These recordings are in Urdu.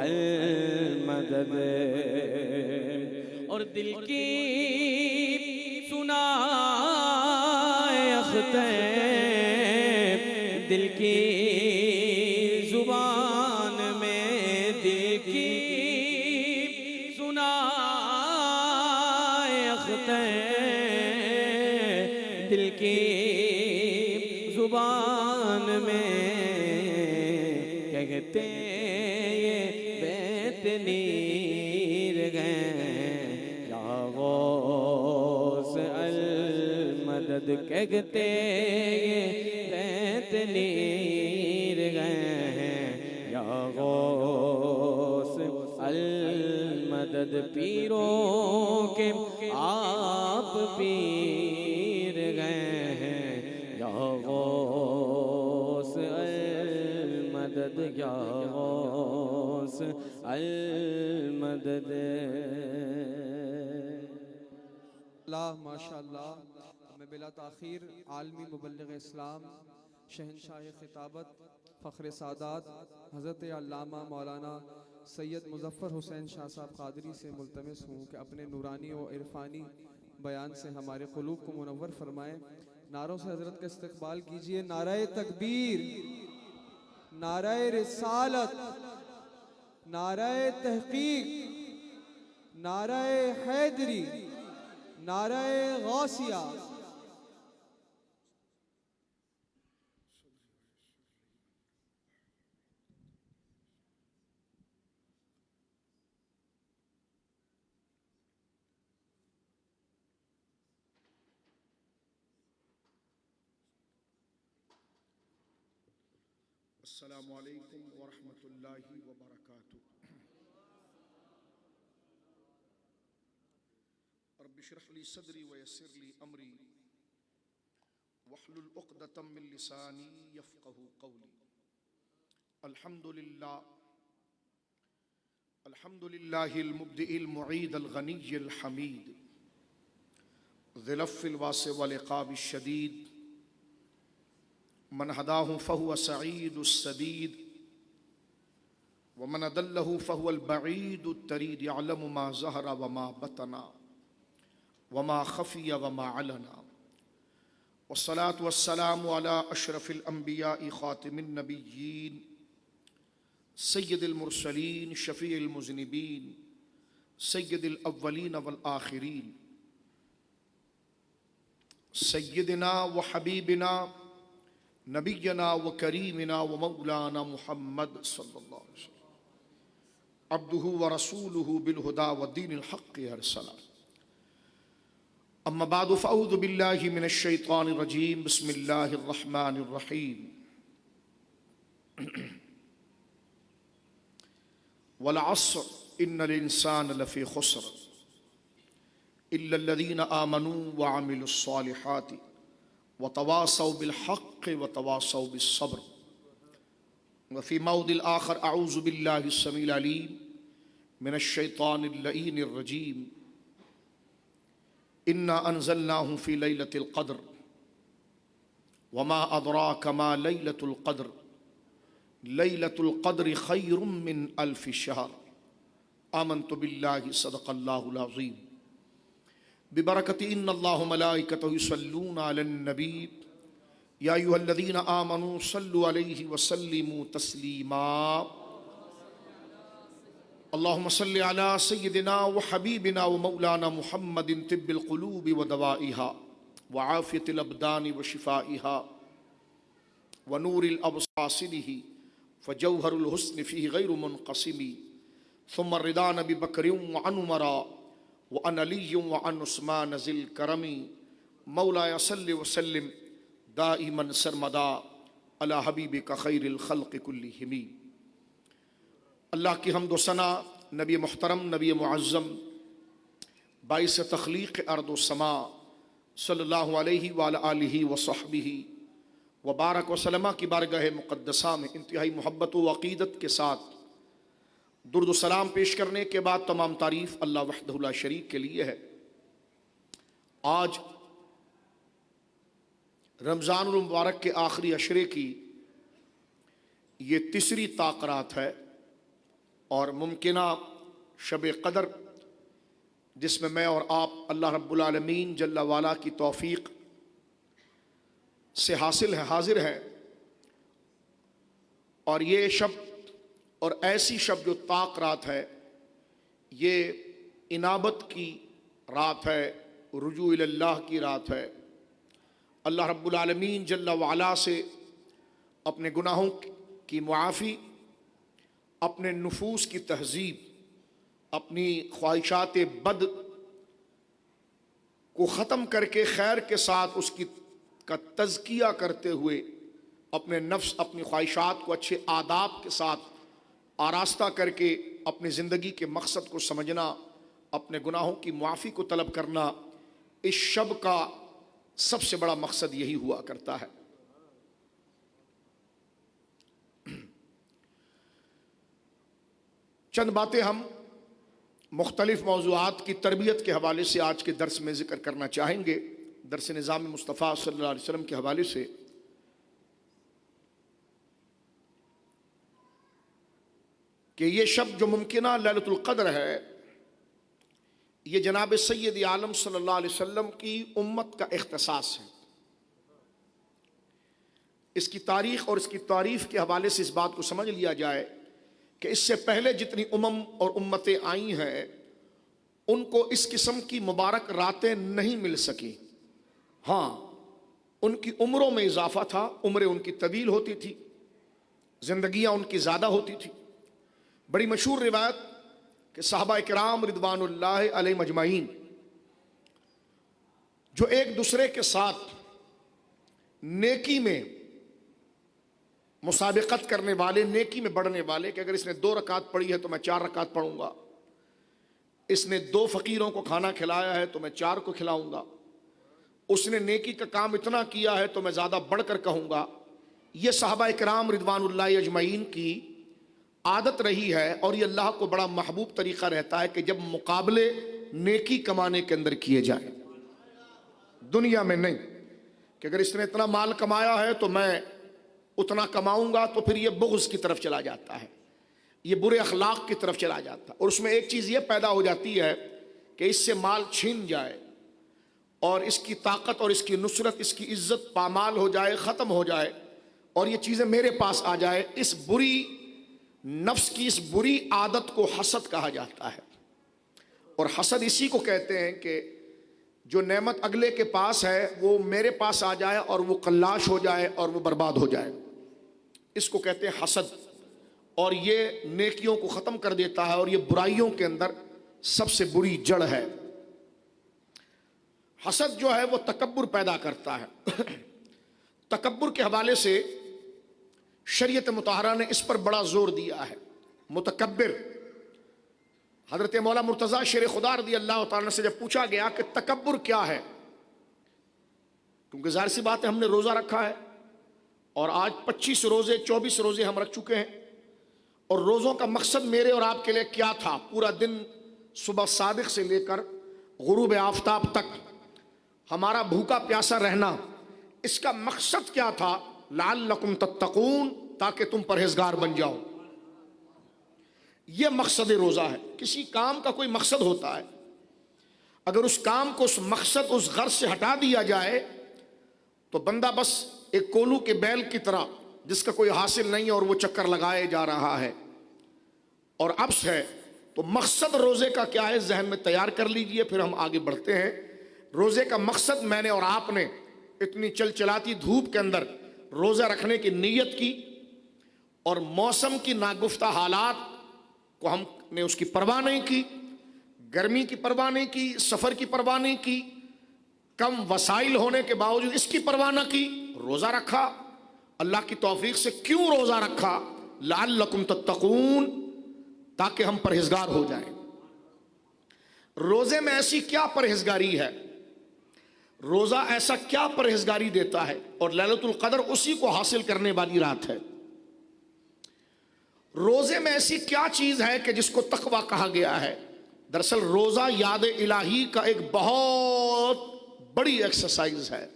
المدد، اور دل کی سنائے اختیب، دل کی زبان میں، دل کی سنائے اختیب، دل کی زبان میں کہتے یہ بیت نیر گئے یا غوث المدد، کہتے یہ بیت نیر گئے یا غوث المدد، پیروں کے آپ پیر گئے ہیں یا غوث المدد، یا غوث المدد۔ اللہ ماشاءاللہ، میں بلا تاخیر عالمی مبلغ اسلام، شہنشاہ خطابت، فخر سادات حضرت علامہ مولانا سید مظفر حسین شاہ صاحب قادری سے ملتمس ہوں کہ اپنے نورانی و عرفانی بیان سے ہمارے قلوب کو منور فرمائیں۔ نعروں سے حضرت کا استقبال کیجئے۔ نعرہ تکبیر، نعرہ رسالت، نعرہ تحقیق، نعرہ حیدری، نعرہ غوثیہ۔ السلام علیکم ورحمۃ اللہ وبرکاتہ۔ رب اشرح لی صدری ویسر لی امری واحلل عقدۃ من لسانی یفقهوا قولی۔ الحمد للہ المبدئ المعید الغنی الحمید، ذی العفو الواسع والعقاب الشدید، من ہداہ فہو سعید السدید ومن اضلہ فہو البعید الطرید، یعلم ما ظہر وما بطن وما خفی وما علنا، والصلاة والسلام علی اشرف الانبیاء خاتم النبیین سید المرسلین شفیع المذنبین سید الاولین والآخرین، سیدنا و حبیبنا نبینا و کریمنا و مولانا محمد صلی اللہ علیہ وسلم، عبدہ و رسولہ بالہدا و دین الحق ارسلہ۔ اما بعد فاعوذ باللہ من الشیطان الرجیم، بسم اللہ الرحمن الرحیم۔ والعصر ان الانسان لفی خسر الا الذین آمنوا وعملوا الصالحات وتواصوا بالحق وتواصوا بالصبر۔ وفي موضع آخر اعوذ باللہ السمیع العلیم من الشیطان اللعین الرجیم، انا انزلناه في ليلة القدر وما ادراك ما ليلة القدر، ليلة القدر خير من 1000 شهر، آمنت بالله صدق الله العظيم۔ ببرکت ان اللہ ملائکتہ یصلون علی النبی یا ایھا الذین آمنوا صلوا علیہ وسلموا تسلیما۔ اللہم صل علی سیدنا وحبیبنا ومولانا محمد طب القلوب ودوائها وعافیة الابدان وشفائها ونور الابصار فجوہر الحسن فیہ غیر منقسم، ثم الرضا ببکر وعن عمر وعن علی وعن عثمان ذی الکرم، مولایا صلی وسلم دائما سرمدا علی حبیبک خیر الخلق کلہم۔ اللہ کی حمد و ثنا نبی محترم، نبی معظم، باعث تخلیق ارض و سما صلی اللہ علیہ وآلہ آلہ وصحبہ وبارک وسلم کی بارگاہ مقدسہ میں انتہائی محبت و عقیدت کے ساتھ درود و سلام پیش کرنے کے بعد تمام تعریف اللہ وحدہ لا شریک کے لیے ہے۔ آج رمضان المبارک کے آخری عشرے کی یہ تیسری تاقرات ہے اور ممکنہ شب قدر جس میں اور آپ اللہ رب العالمین جل وعلا کی توفیق سے حاضر ہیں، اور یہ شب اور ایسی شب جو طاق رات ہے، یہ انابت کی رات ہے، رجوع اللہ کی رات ہے۔ اللہ رب العالمین جل وعلا سے اپنے گناہوں کی معافی، اپنے نفوس کی تہذیب، اپنی خواہشات بد کو ختم کر کے خیر کے ساتھ اس کا تزکیہ کرتے ہوئے اپنے نفس، اپنی خواہشات کو اچھے آداب کے ساتھ آراستہ کر کے اپنی زندگی کے مقصد کو سمجھنا، اپنے گناہوں کی معافی کو طلب کرنا، اس شب کا سب سے بڑا مقصد یہی ہوا کرتا ہے۔ چند باتیں ہم مختلف موضوعات کی تربیت کے حوالے سے آج کے درس میں ذکر کرنا چاہیں گے، درس نظام مصطفیٰ صلی اللہ علیہ وسلم کے حوالے سے۔ کہ یہ شب جو ممکنہ لیلۃ القدر ہے، یہ جناب سید عالم صلی اللہ علیہ وسلم کی امت کا اختصاص ہے۔ اس کی تاریخ اور اس کی تعریف کے حوالے سے اس بات کو سمجھ لیا جائے کہ اس سے پہلے جتنی اور امتیں آئی ہیں، ان کو اس قسم کی مبارک راتیں نہیں مل سکیں۔ ہاں، ان کی عمروں میں اضافہ تھا، عمریں ان کی طویل ہوتی تھی، زندگیاں ان کی زیادہ ہوتی تھی۔ بڑی مشہور روایت کہ صحابہ کرام رضوان اللہ علیہ مجمعین جو ایک دوسرے کے ساتھ نیکی میں مسابقت کرنے والے، نیکی میں بڑھنے والے، کہ اگر اس نے 2 رکعت پڑھی ہے تو میں 4 رکعت پڑھوں گا، اس نے 2 فقیروں کو کھانا کھلایا ہے تو میں 4 کو کھلاؤں گا، اس نے نیکی کا کام اتنا کیا ہے تو میں زیادہ بڑھ کر کہوں گا۔ یہ صحابہ کرام رضوان اللہ اجمعین کی عادت رہی ہے، اور یہ اللہ کو بڑا محبوب طریقہ رہتا ہے کہ جب مقابلے نیکی کمانے کے اندر کیے جائیں، دنیا میں نہیں کہ اگر اس نے اتنا مال کمایا ہے تو میں اتنا کماؤں گا، تو پھر یہ بغض کی طرف چلا جاتا ہے، یہ برے اخلاق کی طرف چلا جاتا ہے۔ اور اس میں ایک چیز یہ پیدا ہو جاتی ہے کہ اس سے مال چھین جائے اور اس کی طاقت اور اس کی نصرت، اس کی عزت پامال ہو جائے، ختم ہو جائے، اور یہ چیزیں میرے پاس آ جائے۔ اس بری نفس کی اس بری عادت کو حسد کہا جاتا ہے، اور حسد اسی کو کہتے ہیں کہ جو نعمت اگلے کے پاس ہے وہ میرے پاس آ جائے اور وہ قلاش ہو جائے اور وہ برباد ہو جائے، اس کو کہتے ہیں حسد، اور یہ نیکیوں کو ختم کر دیتا ہے، اور یہ برائیوں کے اندر سب سے بری جڑ ہے۔ حسد جو ہے وہ تکبر پیدا کرتا ہے۔ تکبر کے حوالے سے شریعت مطہرہ نے اس پر بڑا زور دیا ہے۔ متکبر، حضرت مولا مرتضیٰ شیر خدا رضی اللہ تعالیٰ سے جب پوچھا گیا کہ تکبر کیا ہے، کیونکہ ظاہر سی بات ہے ہم نے روزہ رکھا ہے، اور آج 25 روزے 24 روزے ہم رکھ چکے ہیں، اور روزوں کا مقصد میرے اور آپ کے لیے کیا تھا؟ پورا دن صبح صادق سے لے کر غروب آفتاب تک ہمارا بھوکا پیاسا رہنا، اس کا مقصد کیا تھا؟ لعلکم تتقون، تاکہ تم پرہیزگار بن جاؤ۔ یہ مقصد روزہ ہے۔ کسی کام کا کوئی مقصد ہوتا ہے، اگر اس کام کو، اس مقصد، اس غرض سے ہٹا دیا جائے تو بندہ بس ایک کولو کے بیل کی طرح جس کا کوئی حاصل نہیں اور وہ چکر لگائے جا رہا ہے، اور عبث ہے۔ تو مقصد روزے کا کیا ہے، ذہن میں تیار کر لیجئے، پھر ہم آگے بڑھتے ہیں۔ روزے کا مقصد میں نے اور آپ نے اتنی چلچلاتی دھوپ کے اندر روزہ رکھنے کی نیت کی، اور موسم کی ناگفتہ حالات کو ہم نے اس کی پرواہ نہیں کی، گرمی کی پرواہ نہیں کی، سفر کی پرواہ نہیں کی، کم وسائل ہونے کے باوجود اس کی پرواہ نہ کی، روزہ رکھا۔ اللہ کی توفیق سے کیوں روزہ رکھا؟ لعلکم تتقون، تاکہ ہم پرہیزگار ہو جائیں۔ روزے میں ایسی کیا پرہیزگاری ہے، روزہ ایسا کیا پرہیزگاری دیتا ہے، اور لیلۃ القدر اسی کو حاصل کرنے والی رات ہے۔ روزے میں ایسی کیا چیز ہے کہ جس کو تقویٰ کہا گیا ہے؟ دراصل روزہ یاد الہی کا ایک بہت بڑی ایکسرسائز ہے۔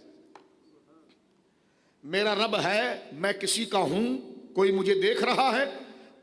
میرا رب ہے، میں کسی کا ہوں، کوئی مجھے دیکھ رہا ہے،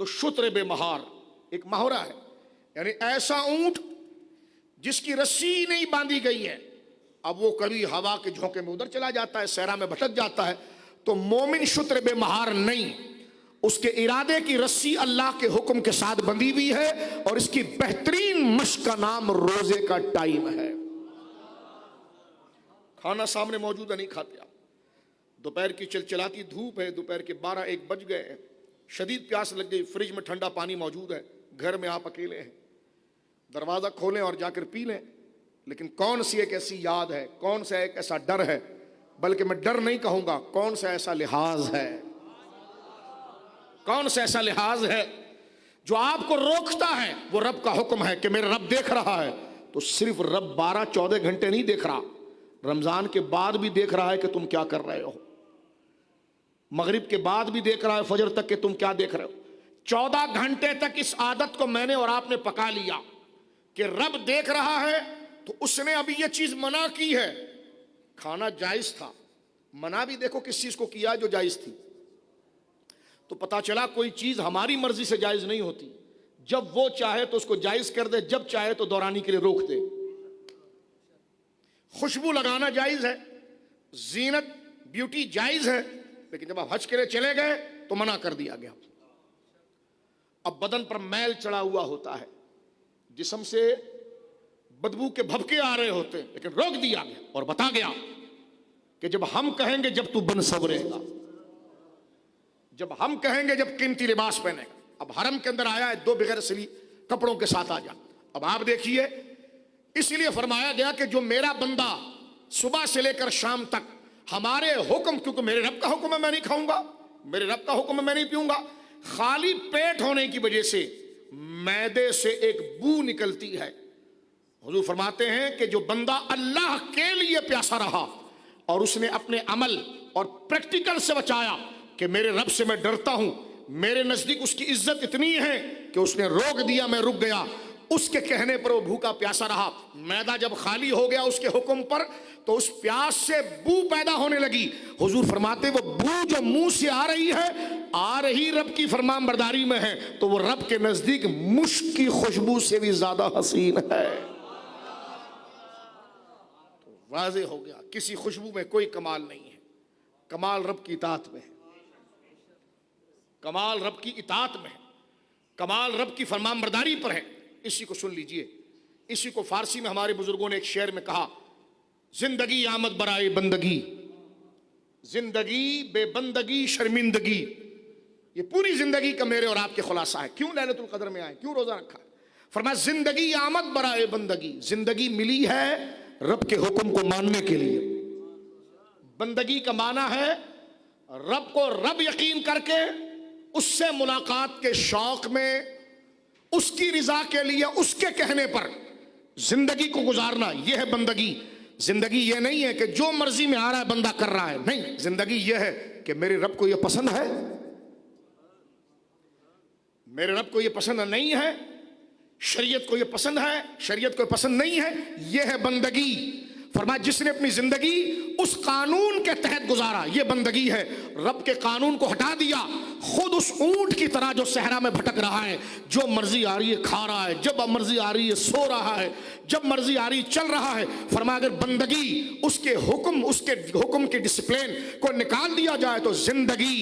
تو شتر بے مہار ایک محاورہ ہے، یعنی ایسا اونٹ جس کی رسی نہیں باندھی گئی ہے، اب وہ کبھی ہوا کے جھونکے میں ادھر چلا جاتا ہے، صحرا میں بھٹک جاتا ہے. تو مومن شتر بے مہار نہیں، اس کے ارادے کی رسی اللہ کے حکم کے ساتھ بندھی ہوئی ہے، اور اس کی بہترین مشق کا نام روزے کا ٹائم ہے. کھانا سامنے موجود ہے، نہیں کھاتے آپ. دوپہر کی چلچلاتی دھوپ ہے، دوپہر کے 12-1 بج گئے ہیں، شدید پیاس لگ گئی، فریج میں ٹھنڈا پانی موجود ہے، گھر میں آپ اکیلے ہیں، دروازہ کھولیں اور جا کر پی لیں. لیکن کون سی ایک ایسی یاد ہے، کون سا ایک ایسا ڈر ہے، بلکہ میں ڈر نہیں کہوں گا، کون سا ایسا لحاظ ہے، کون سا ایسا لحاظ ہے جو آپ کو روکتا ہے؟ وہ رب کا حکم ہے کہ میرا رب دیکھ رہا ہے. تو صرف رب 12-14 گھنٹے نہیں دیکھ رہا، رمضان کے بعد بھی دیکھ رہا ہے کہ تم کیا کر رہے ہو، مغرب کے بعد بھی دیکھ رہا ہے، فجر تک کہ تم کیا دیکھ رہے ہو. 14 گھنٹے تک اس عادت کو میں نے اور آپ نے پکا لیا کہ رب دیکھ رہا ہے. تو اس نے ابھی یہ چیز منع کی ہے، کھانا جائز تھا، منع بھی دیکھو کس چیز کو کیا جو جائز تھی. تو پتا چلا کوئی چیز ہماری مرضی سے جائز نہیں ہوتی، جب وہ چاہے تو اس کو جائز کر دے، جب چاہے تو دورانی کے لیے روک دے. خوشبو لگانا جائز ہے، زینت بیوٹی جائز ہے، لیکن جب آپ حج کے لیے چلے گئے تو منع کر دیا گیا. اب بدن پر میل چڑھا ہوا ہوتا ہے، جسم سے بدبو کے بھبکے آ رہے ہوتے ہیں، لیکن روک دیا گیا اور بتا گیا کہ جب ہم کہیں گے جب تو بن سورے گا، جب ہم کہیں گے جب قیمتی لباس پہنے گا. اب حرم کے اندر آیا ہے 2 بغیر سلی کپڑوں کے ساتھ آ جا. اب آپ دیکھیے، اس لیے فرمایا گیا کہ جو میرا بندہ صبح سے لے کر شام تک ہمارے حکم، کیونکہ میرے رب کا حکم ہے میں نہیں کھاؤں گا، میرے رب کا حکم ہے میں نہیں پیوں گا. خالی پیٹ ہونے کی وجہ سے معدے سے ایک بو نکلتی ہے. حضور فرماتے ہیں کہ جو بندہ اللہ کے لیے پیاسا رہا اور اس نے اپنے عمل اور پریکٹیکل سے بچایا کہ میرے رب سے میں ڈرتا ہوں، میرے نزدیک اس کی عزت اتنی ہے کہ اس نے روک دیا، میں رک گیا، اس کے کہنے پر وہ بھوکا پیاسا رہا. معدہ جب خالی ہو گیا اس کے حکم پر تو اس پیاس سے بو پیدا ہونے لگی. حضور فرماتے وہ بو جو منہ سے آ رہی ہے، آ رہی رب کی فرمان برداری میں ہے، تو وہ رب کے نزدیک مشک کی خوشبو سے بھی زیادہ حسین ہے. تو واضح ہو گیا کسی خوشبو میں کوئی کمال نہیں ہے، کمال رب کی اطاعت میں ہے، کمال رب کی اطاعت میں ہے، کمال رب کی فرمان برداری پر ہے. اسی کو سن لیجئے، اسی کو فارسی میں ہمارے بزرگوں نے ایک شعر میں کہا، زندگی آمد برائے بندگی، زندگی بے بندگی شرمندگی. یہ پوری زندگی کا میرے اور آپ کے خلاصہ ہے. کیوں لیلۃ القدر میں آئے، کیوں روزہ رکھا ہے؟ فرمایا زندگی آمد برائے بندگی، زندگی ملی ہے رب کے حکم کو ماننے کے لیے. بندگی کا معنی ہے رب کو رب یقین کر کے اس سے ملاقات کے شوق میں، اس کی رضا کے لیے، اس کے کہنے پر زندگی کو گزارنا، یہ ہے بندگی. زندگی یہ نہیں ہے کہ جو مرضی میں آ رہا ہے بندہ کر رہا ہے، نہیں، زندگی یہ ہے کہ میرے رب کو یہ پسند ہے، میرے رب کو یہ پسند نہیں ہے، شریعت کو یہ پسند ہے، شریعت کو پسند نہیں ہے، یہ ہے بندگی. فرمایا جس نے اپنی زندگی اس قانون کے تحت گزارا، یہ بندگی ہے. رب کے قانون کو ہٹا دیا، خود اس اونٹ کی طرح جو صحرا میں بھٹک رہا ہے، جو مرضی آ رہی ہے کھا رہا ہے، جب مرضی آ رہی ہے سو رہا ہے، جب مرضی آ رہی ہے چل رہا ہے. فرمایا اگر بندگی اس کے حکم کی ڈسپلین کو نکال دیا جائے تو زندگی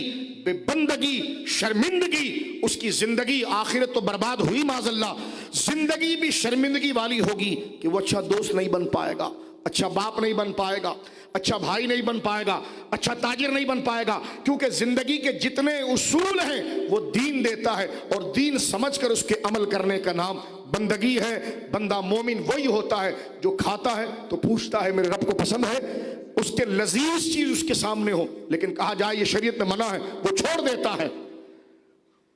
بے بندگی شرمندگی، اس کی زندگی آخرت تو برباد ہوئی معاذ اللہ، زندگی بھی شرمندگی والی ہوگی کہ وہ اچھا دوست نہیں بن پائے گا، اچھا باپ نہیں بن پائے گا، اچھا بھائی نہیں بن پائے گا، اچھا تاجر نہیں بن پائے گا. کیونکہ زندگی کے جتنے اصول ہیں وہ دین دیتا ہے، اور دین سمجھ کر اس کے عمل کرنے کا نام بندگی ہے. بندہ مومن وہی ہوتا ہے جو کھاتا ہے تو پوچھتا ہے میرے رب کو پسند ہے، اس کے لذیذ چیز اس کے سامنے ہو، لیکن کہا جائے یہ شریعت میں منع ہے، وہ چھوڑ دیتا ہے.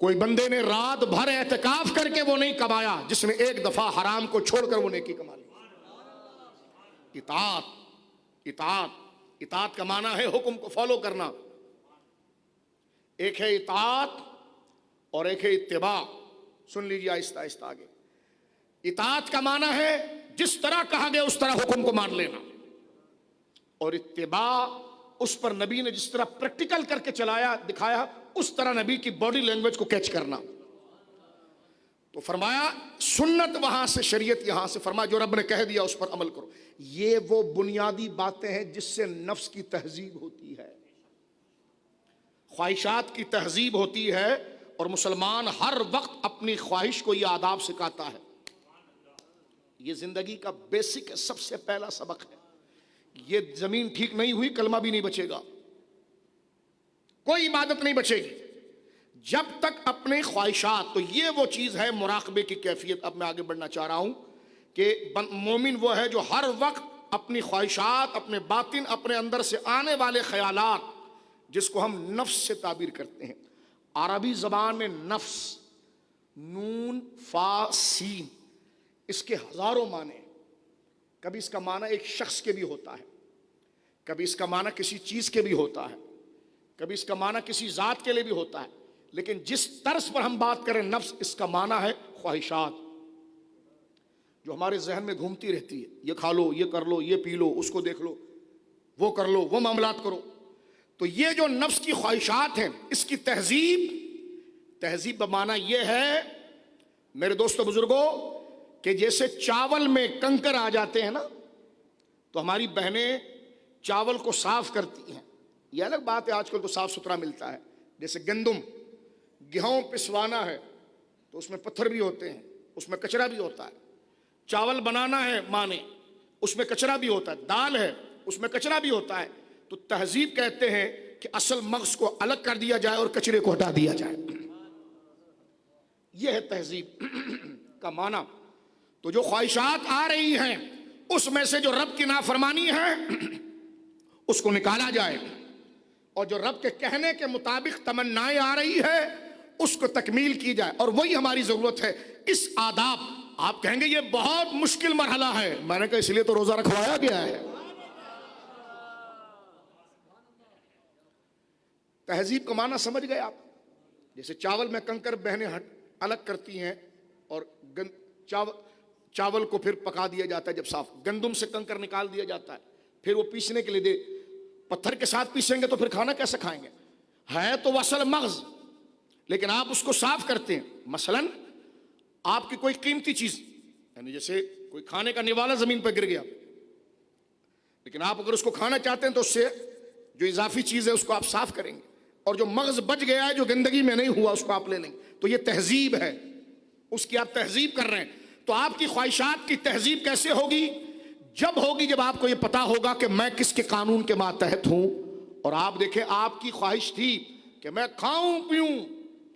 کوئی بندے نے رات بھر اعتکاف کر کے وہ نہیں کمایا جس نے ایک دفعہ حرام کو چھوڑ کر وہ نیکی کما لی. اطاعت کا معنی ہے حکم کو فالو کرنا. ایک ہے اطاعت اور ایک ہے اتباع. سن لیجیے آہستہ آہستہ آگے. اطاعت کا معنی ہے جس طرح کہا گیا اس طرح حکم کو مان لینا، اور اتباع اس پر نبی نے جس طرح پریکٹیکل کر کے چلایا دکھایا اس طرح نبی کی باڈی لینگویج کو کیچ کرنا. تو فرمایا سنت وہاں سے، شریعت یہاں سے، فرمایا جو رب نے کہہ دیا اس پر عمل کرو. یہ وہ بنیادی باتیں ہیں جس سے نفس کی تہذیب ہوتی ہے، خواہشات کی تہذیب ہوتی ہے. اور مسلمان ہر وقت اپنی خواہش کو یہ آداب سکھاتا ہے. یہ زندگی کا بیسک ہے، سب سے پہلا سبق ہے. یہ زمین ٹھیک نہیں ہوئی کلمہ بھی نہیں بچے گا، کوئی عبادت نہیں بچے گی جب تک اپنے خواہشات. تو یہ وہ چیز ہے مراقبے کی کیفیت. اب میں آگے بڑھنا چاہ رہا ہوں کہ مومن وہ ہے جو ہر وقت اپنی خواہشات، اپنے باطن، اپنے اندر سے آنے والے خیالات، جس کو ہم نفس سے تعبیر کرتے ہیں. عربی زبان میں نفس، نون فا سین، اس کے ہزاروں معنی ہیں. کبھی اس کا معنی ایک شخص کے بھی ہوتا ہے، کبھی اس کا معنی کسی چیز کے بھی ہوتا ہے، کبھی اس کا معنی کسی ذات کے لیے بھی ہوتا ہے. لیکن جس طرز پر ہم بات کریں نفس، اس کا معنی ہے خواہشات جو ہمارے ذہن میں گھومتی رہتی ہے. یہ کھا لو، یہ کر لو، یہ پی لو، اس کو دیکھ لو، وہ کر لو، وہ معاملات کرو. تو یہ جو نفس کی خواہشات ہیں، اس کی تہذیب بمانا یہ ہے میرے دوستو بزرگوں کہ جیسے چاول میں کنکر آ جاتے ہیں نا، تو ہماری بہنیں چاول کو صاف کرتی ہیں. یہ الگ بات ہے، آج کل تو صاف ستھرا ملتا ہے. جیسے گیہوں پسوانا ہے تو اس میں پتھر بھی ہوتے ہیں، اس میں کچرا بھی ہوتا ہے. چاول بنانا ہے ماں نے، اس میں کچرا بھی ہوتا ہے. دال ہے، اس میں کچرا بھی ہوتا ہے. تو تہذیب کہتے ہیں کہ اصل مغز کو الگ کر دیا جائے اور کچرے کو ہٹا دیا جائے. یہ ہے تہذیب کا معنی. تو جو خواہشات آ رہی ہیں اس میں سے جو رب کی نافرمانی ہے اس کو نکالا جائے، اور جو رب کے کہنے کے مطابق تمنائیں آ رہی ہے اس کو تکمیل کی جائے. اور وہی ہماری ضرورت ہے. اس آداب، آپ کہیں گے یہ بہت مشکل مرحلہ ہے. میں نے کہا اس لیے تو روزہ رکھوایا گیا ہے. تہذیب کا معنی سمجھ گئے آپ؟ جیسے چاول میں کنکر بہنیں الگ کرتی ہیں اور چاول کو پھر پکا دیا جاتا ہے. جب صاف گندم سے کنکر نکال دیا جاتا ہے، پھر وہ پیسنے کے لیے پتھر کے ساتھ پیسیں گے تو پھر کھانا کیسے کھائیں گے؟ ہے تو اصل مغز، لیکن آپ اس کو صاف کرتے ہیں. مثلاً آپ کی کوئی قیمتی چیز، یعنی جیسے کوئی کھانے کا نوالا زمین پہ گر گیا، لیکن آپ اگر اس کو کھانا چاہتے ہیں تو اس سے جو اضافی چیز ہے اس کو آپ صاف کریں گے، اور جو مغز بچ گیا ہے جو گندگی میں نہیں ہوا اس کو آپ لے لیں گے. تو یہ تہذیب ہے، اس کی آپ تہذیب کر رہے ہیں. تو آپ کی خواہشات کی تہذیب کیسے ہوگی؟ جب ہوگی جب آپ کو یہ پتا ہوگا کہ میں کس کے قانون کے ماتحت ہوں. اور آپ دیکھیں، آپ کی خواہش تھی کہ میں کھاؤں پیوں،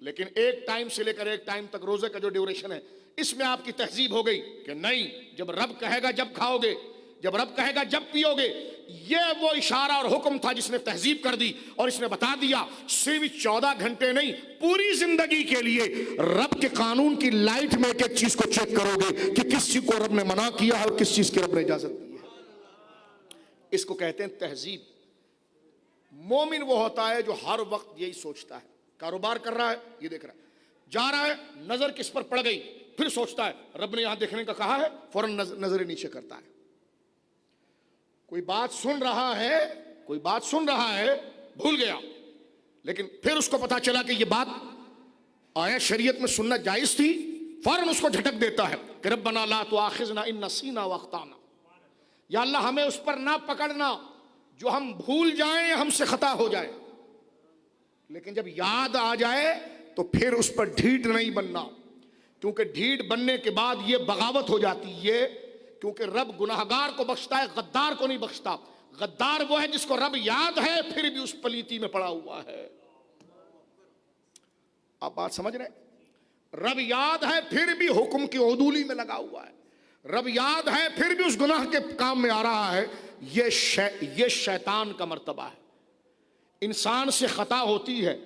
لیکن ایک ٹائم سے لے کر ایک ٹائم تک روزے کا جو ڈیوریشن ہے اس میں آپ کی تہذیب ہو گئی کہ نہیں، جب رب کہے گا جب کھاؤ گے، جب رب کہے گا جب پیو گے. یہ وہ اشارہ اور حکم تھا جس نے تہذیب کر دی، اور اس نے بتا دیا صرف 14 گھنٹے نہیں، پوری زندگی کے لیے رب کے قانون کی لائٹ میں ایک ایک چیز کو چیک کرو گے کہ کس چیز کو رب نے منع کیا ہے اور کس چیز کی رب نے اجازت دی ہے. اس کو کہتے ہیں تہذیب. مومن وہ ہوتا ہے جو ہر وقت یہی سوچتا ہے. کاروبار کر رہا ہے، یہ دیکھ رہا ہے، جا رہا ہے، نظر کس پر پڑ گئی، پھر سوچتا ہے رب نے یہاں دیکھنے کا کہا ہے، فوراً نظر نیچے کرتا ہے. کوئی بات سن رہا ہے، بھول گیا، لیکن پھر اس کو پتا چلا کہ یہ بات آیا شریعت میں سننا جائز تھی، فوراً اس کو جھٹک دیتا ہے کہ ربنا لا تؤاخذنا ان نسینا واخطانا. یا اللہ ہمیں اس پر نہ پکڑنا جو ہم بھول جائیں یا ہم سے خطا ہو جائے. لیکن جب یاد آ جائے تو پھر اس پر ڈھیٹ نہیں بننا، کیونکہ ڈھیٹ بننے کے بعد یہ بغاوت ہو جاتی ہے. کیونکہ رب گناہگار کو بخشتا ہے، غدار کو نہیں بخشتا. غدار وہ ہے جس کو رب یاد ہے پھر بھی اس پلیتی میں پڑا ہوا ہے. آپ بات سمجھ رہے ہیں؟ رب یاد ہے پھر بھی حکم کی عدولی میں لگا ہوا ہے. رب یاد ہے پھر بھی اس گناہ کے کام میں آ رہا ہے. یہ شیطان کا مرتبہ ہے. انسان سے خطا ہوتی ہے،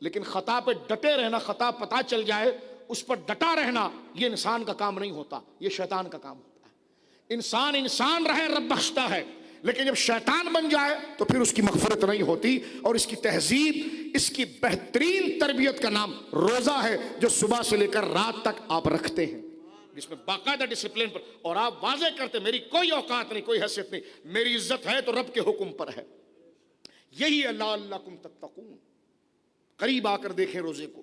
لیکن خطا پہ ڈٹے رہنا، خطا پتہ چل جائے اس پر ڈٹا رہنا، یہ انسان کا کام نہیں ہوتا، یہ شیطان کا کام ہوتا ہے. انسان رہے رب بخشتا ہے، لیکن جب شیطان بن جائے تو پھر اس کی مغفرت نہیں ہوتی. اور اس کی تہذیب، اس کی بہترین تربیت کا نام روزہ ہے، جو صبح سے لے کر رات تک آپ رکھتے ہیں، جس میں باقاعدہ ڈسپلن پر، اور آپ واضح کرتے میری کوئی اوقات نہیں، کوئی حیثیت نہیں، میری عزت ہے تو رب کے حکم پر ہے. یہی ہے لعلکم تتقون. قریب آ کر دیکھیں روزے کو.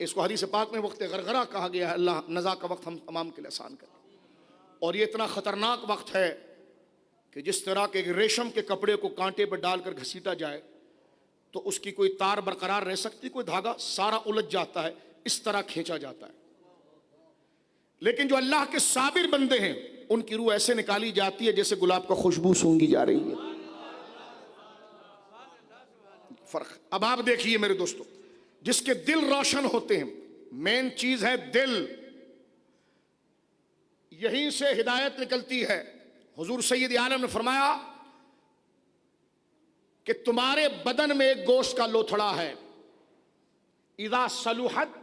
اس کو حدیث پاک میں وقت غرغرہ کہا گیا ہے، اللہ نزا کا وقت ہم تمام کے لیے آسان کرے. اور یہ اتنا خطرناک وقت ہے کہ جس طرح کے ریشم کے کپڑے کو کانٹے پر ڈال کر گھسیٹا جائے تو اس کی کوئی تار برقرار رہ سکتی، کوئی دھاگا، سارا الجھ جاتا ہے، اس طرح کھینچا جاتا ہے. لیکن جو اللہ کے صابر بندے ہیں ان کی روح ایسے نکالی جاتی ہے جیسے گلاب کا خوشبو سونگی جا رہی ہے. فرق. اب آپ دیکھیے میرے دوستو، جس کے دل روشن ہوتے ہیں، مین چیز ہے دل، یہیں سے ہدایت نکلتی ہے. حضور سید عالم نے فرمایا کہ تمہارے بدن میں ایک گوشت کا لوتھڑا ہے، اذا صلحت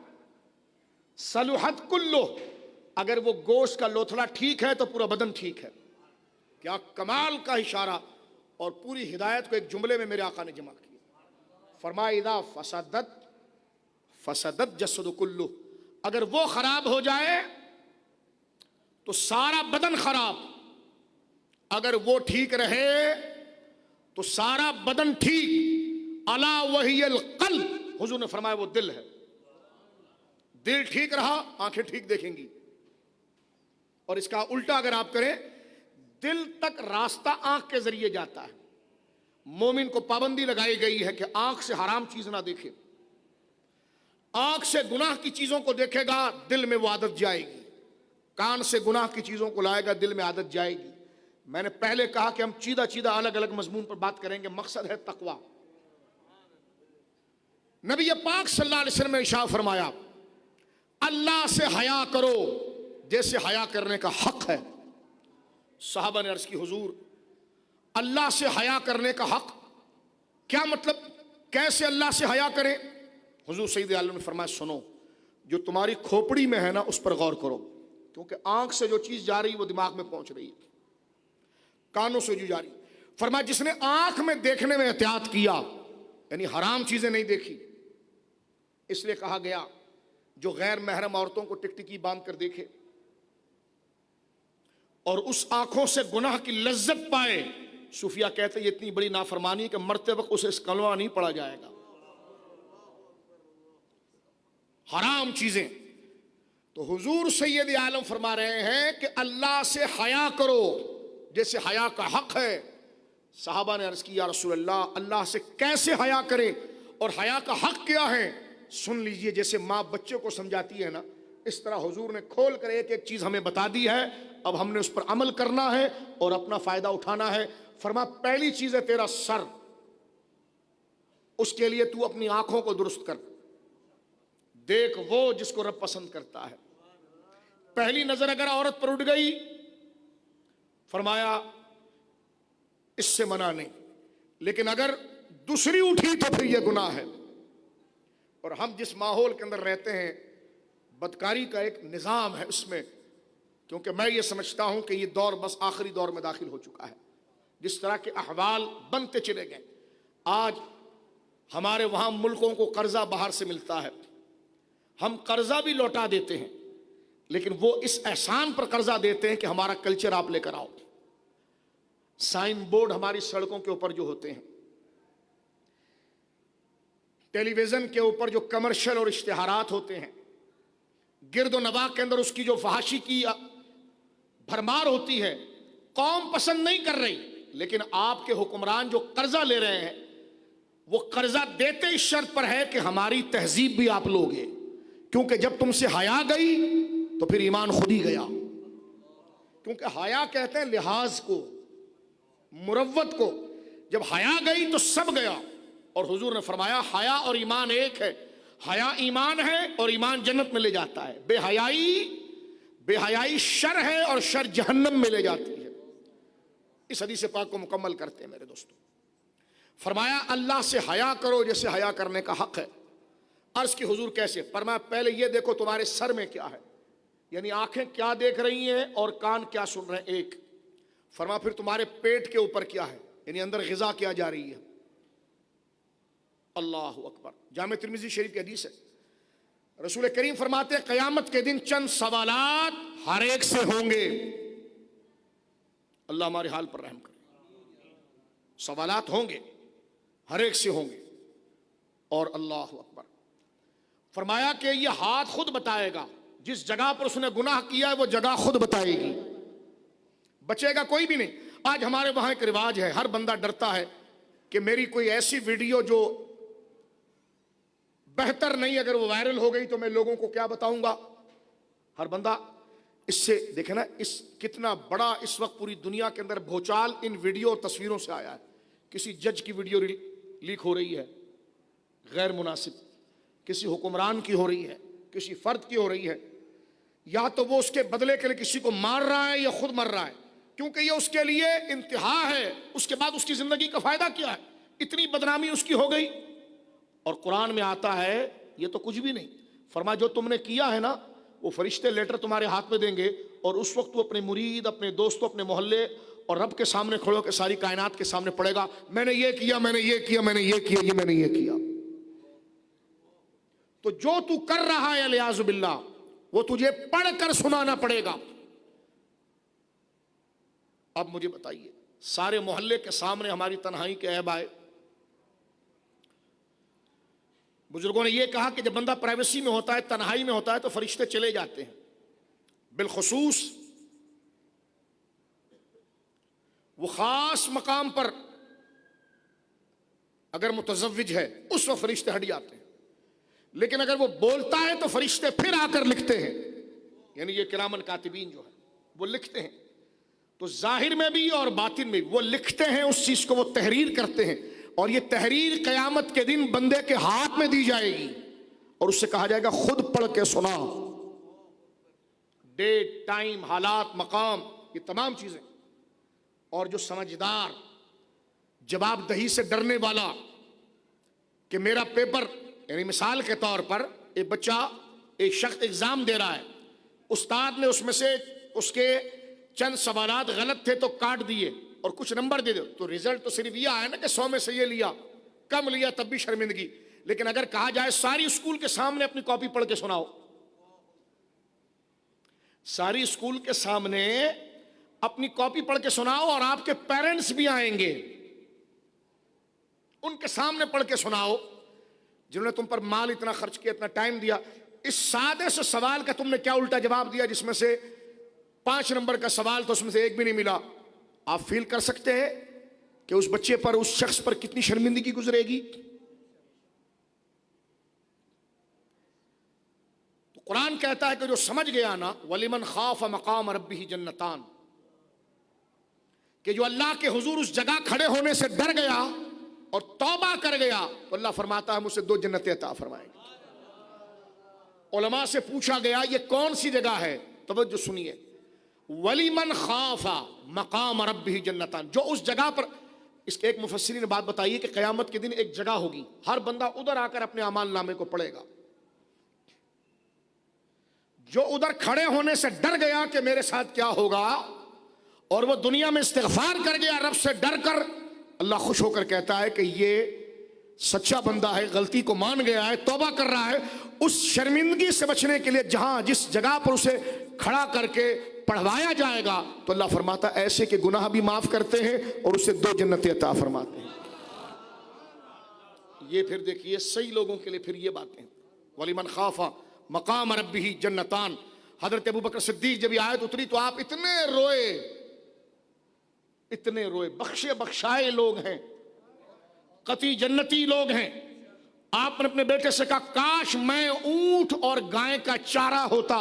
صلحت کلو، اگر وہ گوشت کا لوتھڑا ٹھیک ہے تو پورا بدن ٹھیک ہے. کیا کمال کا اشارہ، اور پوری ہدایت کو ایک جملے میں میرے آقا نے جمع کیا. فرمایا اذا فسدت فسدت جسد کلو، اگر وہ خراب ہو جائے تو سارا بدن خراب، اگر وہ ٹھیک رہے تو سارا بدن ٹھیک. الا وہی القلب، حضور نے فرمایا وہ دل ہے. دل ٹھیک رہا آنکھیں ٹھیک دیکھیں گی. اور اس کا الٹا اگر آپ کریں، دل تک راستہ آنکھ کے ذریعے جاتا ہے. مومن کو پابندی لگائی گئی ہے کہ آنکھ سے حرام چیز نہ دیکھے، آنکھ سے گناہ کی چیزوں کو دیکھے گا دل میں وہ عادت جائے گی، کان سے گناہ کی چیزوں کو لائے گا دل میں عادت جائے گی. میں نے پہلے کہا کہ ہم چیدہ چیدہ الگ الگ مضمون پر بات کریں گے، مقصد ہے تقوی. نبی پاک صلی اللہ علیہ وسلم نے ارشاد فرمایا اللہ سے حیا کرو جیسے حیا کرنے کا حق ہے. صحابہ نے عرض کی حضور اللہ سے حیا کرنے کا حق کیا مطلب، کیسے اللہ سے حیا کریں؟ حضور سید عالم نے فرمایا سنو، جو تمہاری کھوپڑی میں ہے نا اس پر غور کرو، کیونکہ آنکھ سے جو چیز جا رہی وہ دماغ میں پہنچ رہی ہے، کانوں سے جو جا رہی. فرمایا جس نے آنکھ میں دیکھنے میں احتیاط کیا، یعنی حرام چیزیں نہیں دیکھی، اس لیے کہا گیا جو غیر محرم عورتوں کو ٹکٹکی باندھ کر دیکھے اور اس آنکھوں سے گناہ کی لذت پائے، صوفیہ کہتے ہیں یہ اتنی بڑی نافرمانی کہ مرتے وقت اسے اس کلمہ نہیں پڑھا جائے گا. حرام چیزیں. تو حضور سید عالم فرما رہے ہیں کہ اللہ سے حیا کرو جیسے حیا کا حق ہے. صحابہ نے عرض کی یا رسول اللہ اللہ سے کیسے حیا کریں اور حیا کا حق کیا ہے؟ سن لیجئے، جیسے ماں بچے کو سمجھاتی ہے نا، اس طرح حضور نے کھول کر ایک ایک چیز ہمیں بتا دی ہے. اب ہم نے اس پر عمل کرنا ہے اور اپنا فائدہ اٹھانا ہے. فرما پہلی چیز ہے تیرا سر، اس کے لیے تو اپنی آنکھوں کو درست کر، دیکھ وہ جس کو رب پسند کرتا ہے. پہلی نظر اگر عورت پر اٹھ گئی، فرمایا اس سے منع نہیں، لیکن اگر دوسری اٹھی تو پھر یہ گناہ ہے. اور ہم جس ماحول کے اندر رہتے ہیں بدکاری کا ایک نظام ہے اس میں، کیونکہ میں یہ سمجھتا ہوں کہ یہ دور بس آخری دور میں داخل ہو چکا ہے. جس طرح کے احوال بنتے چلے گئے، آج ہمارے وہاں ملکوں کو قرضہ باہر سے ملتا ہے، ہم قرضہ بھی لوٹا دیتے ہیں، لیکن وہ اس احسان پر قرضہ دیتے ہیں کہ ہمارا کلچر آپ لے کر آؤ. سائن بورڈ ہماری سڑکوں کے اوپر جو ہوتے ہیں، ٹیلی ویژن کے اوپر جو کمرشل اور اشتہارات ہوتے ہیں، گرد و نواح کے اندر اس کی جو فحاشی کی بھرمار ہوتی ہے، قوم پسند نہیں کر رہی، لیکن آپ کے حکمران جو قرضہ لے رہے ہیں وہ قرضہ دیتے اس شرط پر ہے کہ ہماری تہذیب بھی آپ لوگے، کیونکہ جب تم سے حیا گئی تو پھر ایمان خود ہی گیا. کیونکہ حیا کہتے ہیں لحاظ کو، مروت کو، جب حیا گئی تو سب گیا. اور حضور نے فرمایا حیا اور ایمان ایک ہے، حیا ایمان ہے اور ایمان جنت میں لے جاتا ہے، بے حیائی شر ہے اور شر جہنم میں لے جاتی ہے. اس حدیث پاک کو مکمل کرتے ہیں میرے دوستو. فرمایا اللہ سے حیا کرو جیسے حیا کرنے کا حق ہے. عرض کی حضور کیسے؟ فرمایا پہلے یہ دیکھو تمہارے سر میں کیا ہے، یعنی آنکھیں کیا دیکھ رہی ہیں اور کان کیا سن رہے ہیں، ایک. فرمایا پھر تمہارے پیٹ کے اوپر کیا ہے، یعنی اندر غذا کیا جا رہی ہے. اللہ اکبر. جامع ترمذی شریف کی حدیث ہے، رسول کریم فرماتے ہیں قیامت کے دن چند سوالات ہر ایک سے ہوں گے. اللہ ہمارے حال پر رحم کرے. سوالات ہوں گے، ہر ایک سے ہوں گے. اور اللہ اکبر. فرمایا کہ یہ ہاتھ خود بتائے گا، جس جگہ پر اس نے گناہ کیا ہے وہ جگہ خود بتائے گی، بچے گا کوئی بھی نہیں۔ آج ہمارے وہاں ایک رواج ہے، ہر بندہ ڈرتا ہے کہ میری کوئی ایسی ویڈیو جو بہتر نہیں، اگر وہ وائرل ہو گئی تو میں لوگوں کو کیا بتاؤں گا۔ ہر بندہ اس سے دیکھیں نا، اس کتنا بڑا اس وقت پوری دنیا کے اندر بھوچال ان ویڈیو اور تصویروں سے آیا ہے۔ کسی جج کی ویڈیو لیک ہو رہی ہے غیر مناسب، کسی حکمران کی ہو رہی ہے، کسی فرد کی ہو رہی ہے، یا تو وہ اس کے بدلے کے لیے کسی کو مار رہا ہے یا خود مر رہا ہے، کیونکہ یہ اس کے لیے انتہا ہے۔ اس کے بعد اس کی زندگی کا فائدہ کیا ہے؟ اتنی بدنامی اس کی ہو گئی۔ اور قرآن میں آتا ہے یہ تو کچھ بھی نہیں، فرمایا جو تم نے کیا ہے نا وہ فرشتے لیٹر تمہارے ہاتھ میں دیں گے، اور اس وقت تو اپنے مرید، اپنے دوستوں، اپنے محلے اور رب کے سامنے کھڑو کے ساری کائنات کے سامنے پڑے گا، میں نے یہ کیا، میں نے یہ کیا، میں نے یہ کیا، یہ میں نے یہ کیا۔ تو جو تو کر رہا ہے الیاذ باللہ وہ تجھے پڑھ کر سنانا پڑے گا۔ اب مجھے بتائیے، سارے محلے کے سامنے ہماری تنہائی کے عیب آئے۔ بزرگوں نے یہ کہا کہ جب بندہ پرائیویسی میں ہوتا ہے، تنہائی میں ہوتا ہے، تو فرشتے چلے جاتے ہیں۔ بالخصوص وہ خاص مقام پر اگر متزوج ہے اس وقت فرشتے ہٹ جاتے ہیں، لیکن اگر وہ بولتا ہے تو فرشتے پھر آ کر لکھتے ہیں، یعنی یہ کرامن کاتبین جو ہے وہ لکھتے ہیں۔ تو ظاہر میں بھی اور باطن میں بھی وہ لکھتے ہیں، اس چیز کو وہ تحریر کرتے ہیں، اور یہ تحریر قیامت کے دن بندے کے ہاتھ میں دی جائے گی، اور اس سے کہا جائے گا خود پڑھ کے سنا۔ ڈیٹ، ٹائم، حالات، مقام، یہ تمام چیزیں۔ اور جو سمجھدار، جواب دہی سے ڈرنے والا کہ میرا پیپر، یعنی مثال کے طور پر ایک بچہ، ایک شخص ایگزام دے رہا ہے، استاد نے اس میں سے اس کے چند سوالات غلط تھے تو کاٹ دیے اور کچھ نمبر دے دو، تو ریزلٹ تو صرف یہ آیا نا کہ 100 میں سے یہ لیا، کم لیا تب بھی شرمندگی۔ لیکن اگر کہا جائے ساری اسکول کے سامنے اپنی کاپی پڑھ کے سناؤ، ساری اسکول کے سامنے اپنی کاپی پڑھ کے سناؤ، اور آپ کے پیرنٹس بھی آئیں گے، ان کے سامنے پڑھ کے سناؤ، جنہوں نے تم پر مال اتنا خرچ کیا، اتنا ٹائم دیا، اس سادے سے سوال کا تم نے کیا الٹا جواب دیا، جس میں سے 5 نمبر کا سوال تو اس میں سے 1 بھی نہیں ملا۔ آپ فیل کر سکتے ہیں کہ اس بچے پر، اس شخص پر کتنی شرمندگی گزرے گی۔ تو قرآن کہتا ہے کہ جو سمجھ گیا نا، وَلِمَنْ خَافَ مَقَامَ رَبِّهِ جَنَّتَانِ، کہ جو اللہ کے حضور اس جگہ کھڑے ہونے سے ڈر گیا اور توبہ کر گیا، تو اللہ فرماتا ہے ہم اسے 2 جنتیں عطا فرمائیں گے۔ علماء سے پوچھا گیا یہ کون سی جگہ ہے؟ توجہ سنیے، وَلِمَنْ خَافَ مَقَامَ رَبِّهِ جَنَّتَانِ، جو اس جگہ پر، اس کے ایک مفسرین نے بات بتائی ہے کہ قیامت کے دن ایک جگہ ہوگی، ہر بندہ ادھر آ کر اپنے اعمال نامے کو پڑھے گا۔ جو ادھر کھڑے ہونے سے ڈر گیا کہ میرے ساتھ کیا ہوگا، اور وہ دنیا میں استغفار کر گیا رب سے ڈر کر، اللہ خوش ہو کر کہتا ہے کہ یہ سچا بندہ ہے، غلطی کو مان گیا ہے، توبہ کر رہا ہے۔ اس شرمندگی سے بچنے کے لیے جہاں جس جگہ پر اسے کھڑا کر کے پڑھوایا جائے گا، تو اللہ فرماتا ہے ایسے کے گناہ بھی معاف کرتے ہیں اور اسے 2 جنتیں عطا فرماتے ہیں۔ یہ پھر دیکھیے صحیح لوگوں کے لیے پھر یہ باتیں، وَلِمَنْ خَافَ مَقَامَ رَبِّهِ جَنَّتَانِ۔ حضرت ابوبکر صدیق جب یہ آیت اتری تو آپ اتنے روئے، اتنے روئے۔ بخشے بخشائے لوگ ہیں، قطعی جنتی لوگ ہیں۔ آپ نے اپنے بیٹے سے کہا کاش میں اونٹ اور گائے کا چارہ ہوتا،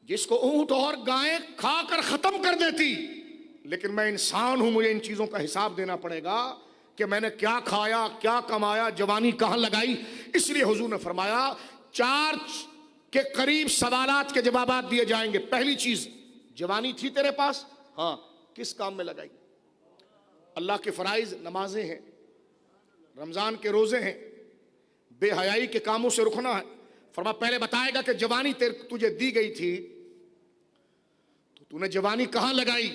جس کو اونٹ اور گائیں کھا کر ختم کر دیتی، لیکن میں انسان ہوں، مجھے ان چیزوں کا حساب دینا پڑے گا کہ میں نے کیا کھایا، کیا کمایا، جوانی کہاں لگائی۔ اس لیے حضور نے فرمایا 4 کے قریب سوالات کے جوابات دیے جائیں گے۔ پہلی چیز، جوانی تھی تیرے پاس؟ ہاں، کس کام میں لگائی؟ اللہ کے فرائض، نمازیں ہیں، رمضان کے روزے ہیں، بے حیائی کے کاموں سے رکنا ہے۔ فرما پہلے بتائے گا کہ جوانی تجھے دی گئی تھی تو تو نے جوانی کہاں لگائی؟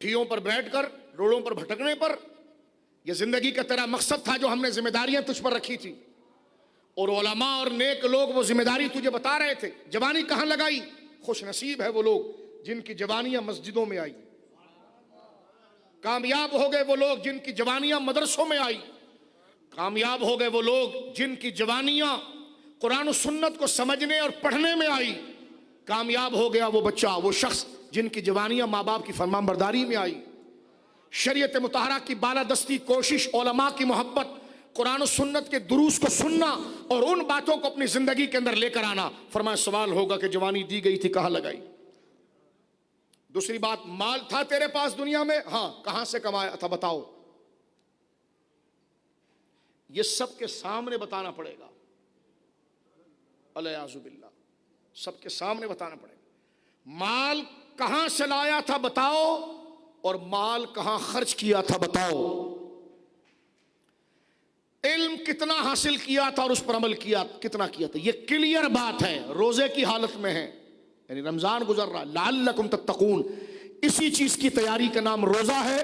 ٹھیوں پر بیٹھ کر، روڑوں پر بھٹکنے پر؟ یہ زندگی کا تیرا مقصد تھا جو ہم نے ذمہ داریاں تجھ پر رکھی تھی، اور علماء اور نیک لوگ وہ ذمہ داری تجھے بتا رہے تھے، جوانی کہاں لگائی؟ خوش نصیب ہے وہ لوگ جن کی جوانیاں مسجدوں میں آئی، کامیاب ہو گئے وہ لوگ جن کی جوانیاں مدرسوں میں آئی، کامیاب ہو گئے وہ لوگ جن کی جوانیاں قرآن و سنت کو سمجھنے اور پڑھنے میں آئی. کامیاب ہو گیا وہ بچہ، وہ شخص جن کی جوانیاں ماں باپ کی فرمان برداری میں آئی. شریعت مطہرہ کی بالادستی، کوشش، علماء کی محبت، قرآن و سنت کے دروس کو سننا اور ان باتوں کو اپنی زندگی کے اندر لے کر آنا. فرمایا سوال ہوگا کہ جوانی دی گئی تھی کہاں لگائی؟ دوسری بات، مال تھا تیرے پاس دنیا میں؟ ہاں. کہاں سے کمایا تھا بتاؤ؟ یہ سب کے سامنے بتانا پڑے گا. الیاذ باللہ، سب کے سامنے بتانا پڑے گا. مال کہاں سے لایا تھا بتاؤ، اور مال کہاں خرچ کیا تھا بتاؤ. علم کتنا حاصل کیا تھا اور اس پر عمل کیا کتنا کیا تھا. یہ کلیئر بات ہے. روزے کی حالت میں ہے، یعنی رمضان گزر رہا، لعلکم تتقون، اسی چیز کی تیاری کا نام روزہ ہے.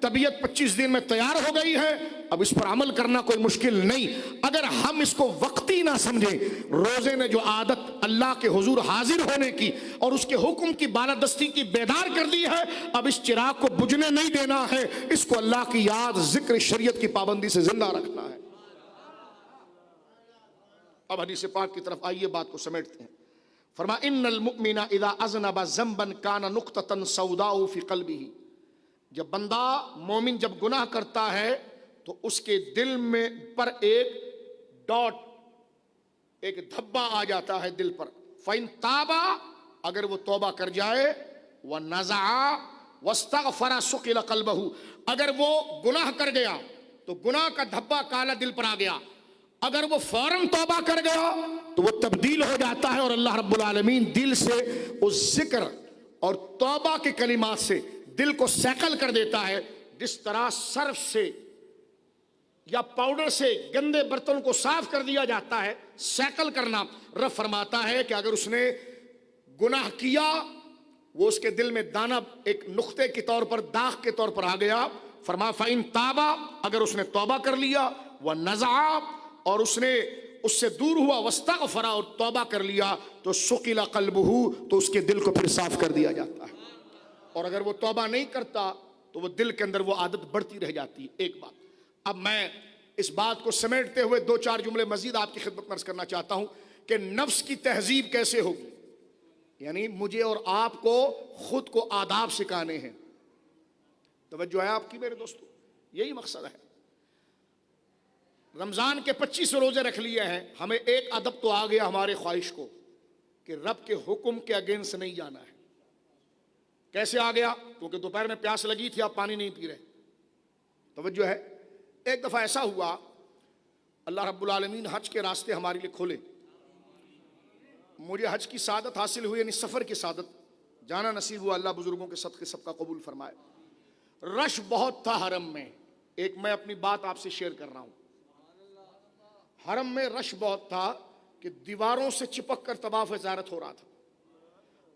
طبیعت 25 دن میں تیار ہو گئی ہے، اب اس پر عمل کرنا کوئی مشکل نہیں. اگر ہم اس کو وقتی نہ سمجھیں، روزے نے جو عادت اللہ کے حضور حاضر ہونے کی اور اس کے حکم کی بالادستی کی بیدار کر دی ہے، اب اس چراغ کو بجھنے نہیں دینا ہے. اس کو اللہ کی یاد، ذکر، شریعت کی پابندی سے زندہ رکھنا ہے. اب حدیث پاک کی طرف آئیے، بات کو سمیٹتے ہیں. فرمایا ان المؤمن اذا اذنب ذنبا كان نقطة سوداء في قلبه. جب بندہ مومن جب گناہ کرتا ہے تو اس کے دل میں پر ایک ڈاٹ، ایک دھبا آ جاتا ہے دل پر. فَإِن تَابَ، اگر وہ توبہ کر جائے، وَنَزَعَ وَاسْتَغْفَرَ سُقِلَ قَلْبَهُ، اگر وہ گناہ کر گیا تو گناہ کا دھبا کالا دل پر آ گیا. اگر وہ فوراً توبہ کر گیا تو وہ تبدیل ہو جاتا ہے، اور اللہ رب العالمین دل سے اس ذکر اور توبہ کے کلمات سے دل کو سیکل کر دیتا ہے. جس طرح سرف سے یا پاؤڈر سے گندے برتن کو صاف کر دیا جاتا ہے، سیکل کرنا. رب فرماتا ہے کہ اگر اس نے گناہ کیا، وہ اس کے دل میں دانہ ایک نقطے کے طور پر، داغ کے طور پر آ گیا. فرمایا فَإِن تَابَ، اگر اس نے توبہ کر لیا، وَنَزَعَ، اور اس نے اس سے دور ہوا، وَاسْتَغْفَرَ، اور توبہ کر لیا، تو سُقِلَ قَلْبُهُ، تو اس کے دل کو پھر صاف کر دیا جاتا ہے. اور اگر وہ توبہ نہیں کرتا تو وہ دل کے اندر وہ عادت بڑھتی رہ جاتی ہے. ایک بات. اب میں اس بات کو سمیٹتے ہوئے 2-4 جملے مزید آپ کی خدمت میں عرض کرنا چاہتا ہوں کہ نفس کی تہذیب کیسے ہوگی. یعنی مجھے اور آپ کو خود کو آداب سکھانے ہیں. توجہ ہے آپ کی میرے دوستو، یہی مقصد ہے. رمضان کے 25 روزے رکھ لیے ہیں، ہمیں ایک ادب تو آ گیا ہمارے خواہش کو کہ رب کے حکم کے اگینسٹ نہیں جانا ہے. کیسے آ گیا؟ کیونکہ دوپہر میں پیاس لگی تھی، آپ پانی نہیں پی رہے. توجہ ہے. ایک دفعہ ایسا ہوا، اللہ رب العالمین حج کے راستے ہمارے لیے کھولے. مجھے حج کی سعادت حاصل ہوئی، یعنی سفر کی سعادت جانا نصیب ہوا. اللہ بزرگوں کے صدقے سب کا قبول فرمائے. رش بہت تھا حرم میں. ایک میں اپنی بات آپ سے شیئر کر رہا ہوں. حرم میں رش بہت تھا کہ دیواروں سے چپک کر طواف زیارت ہو رہا تھا.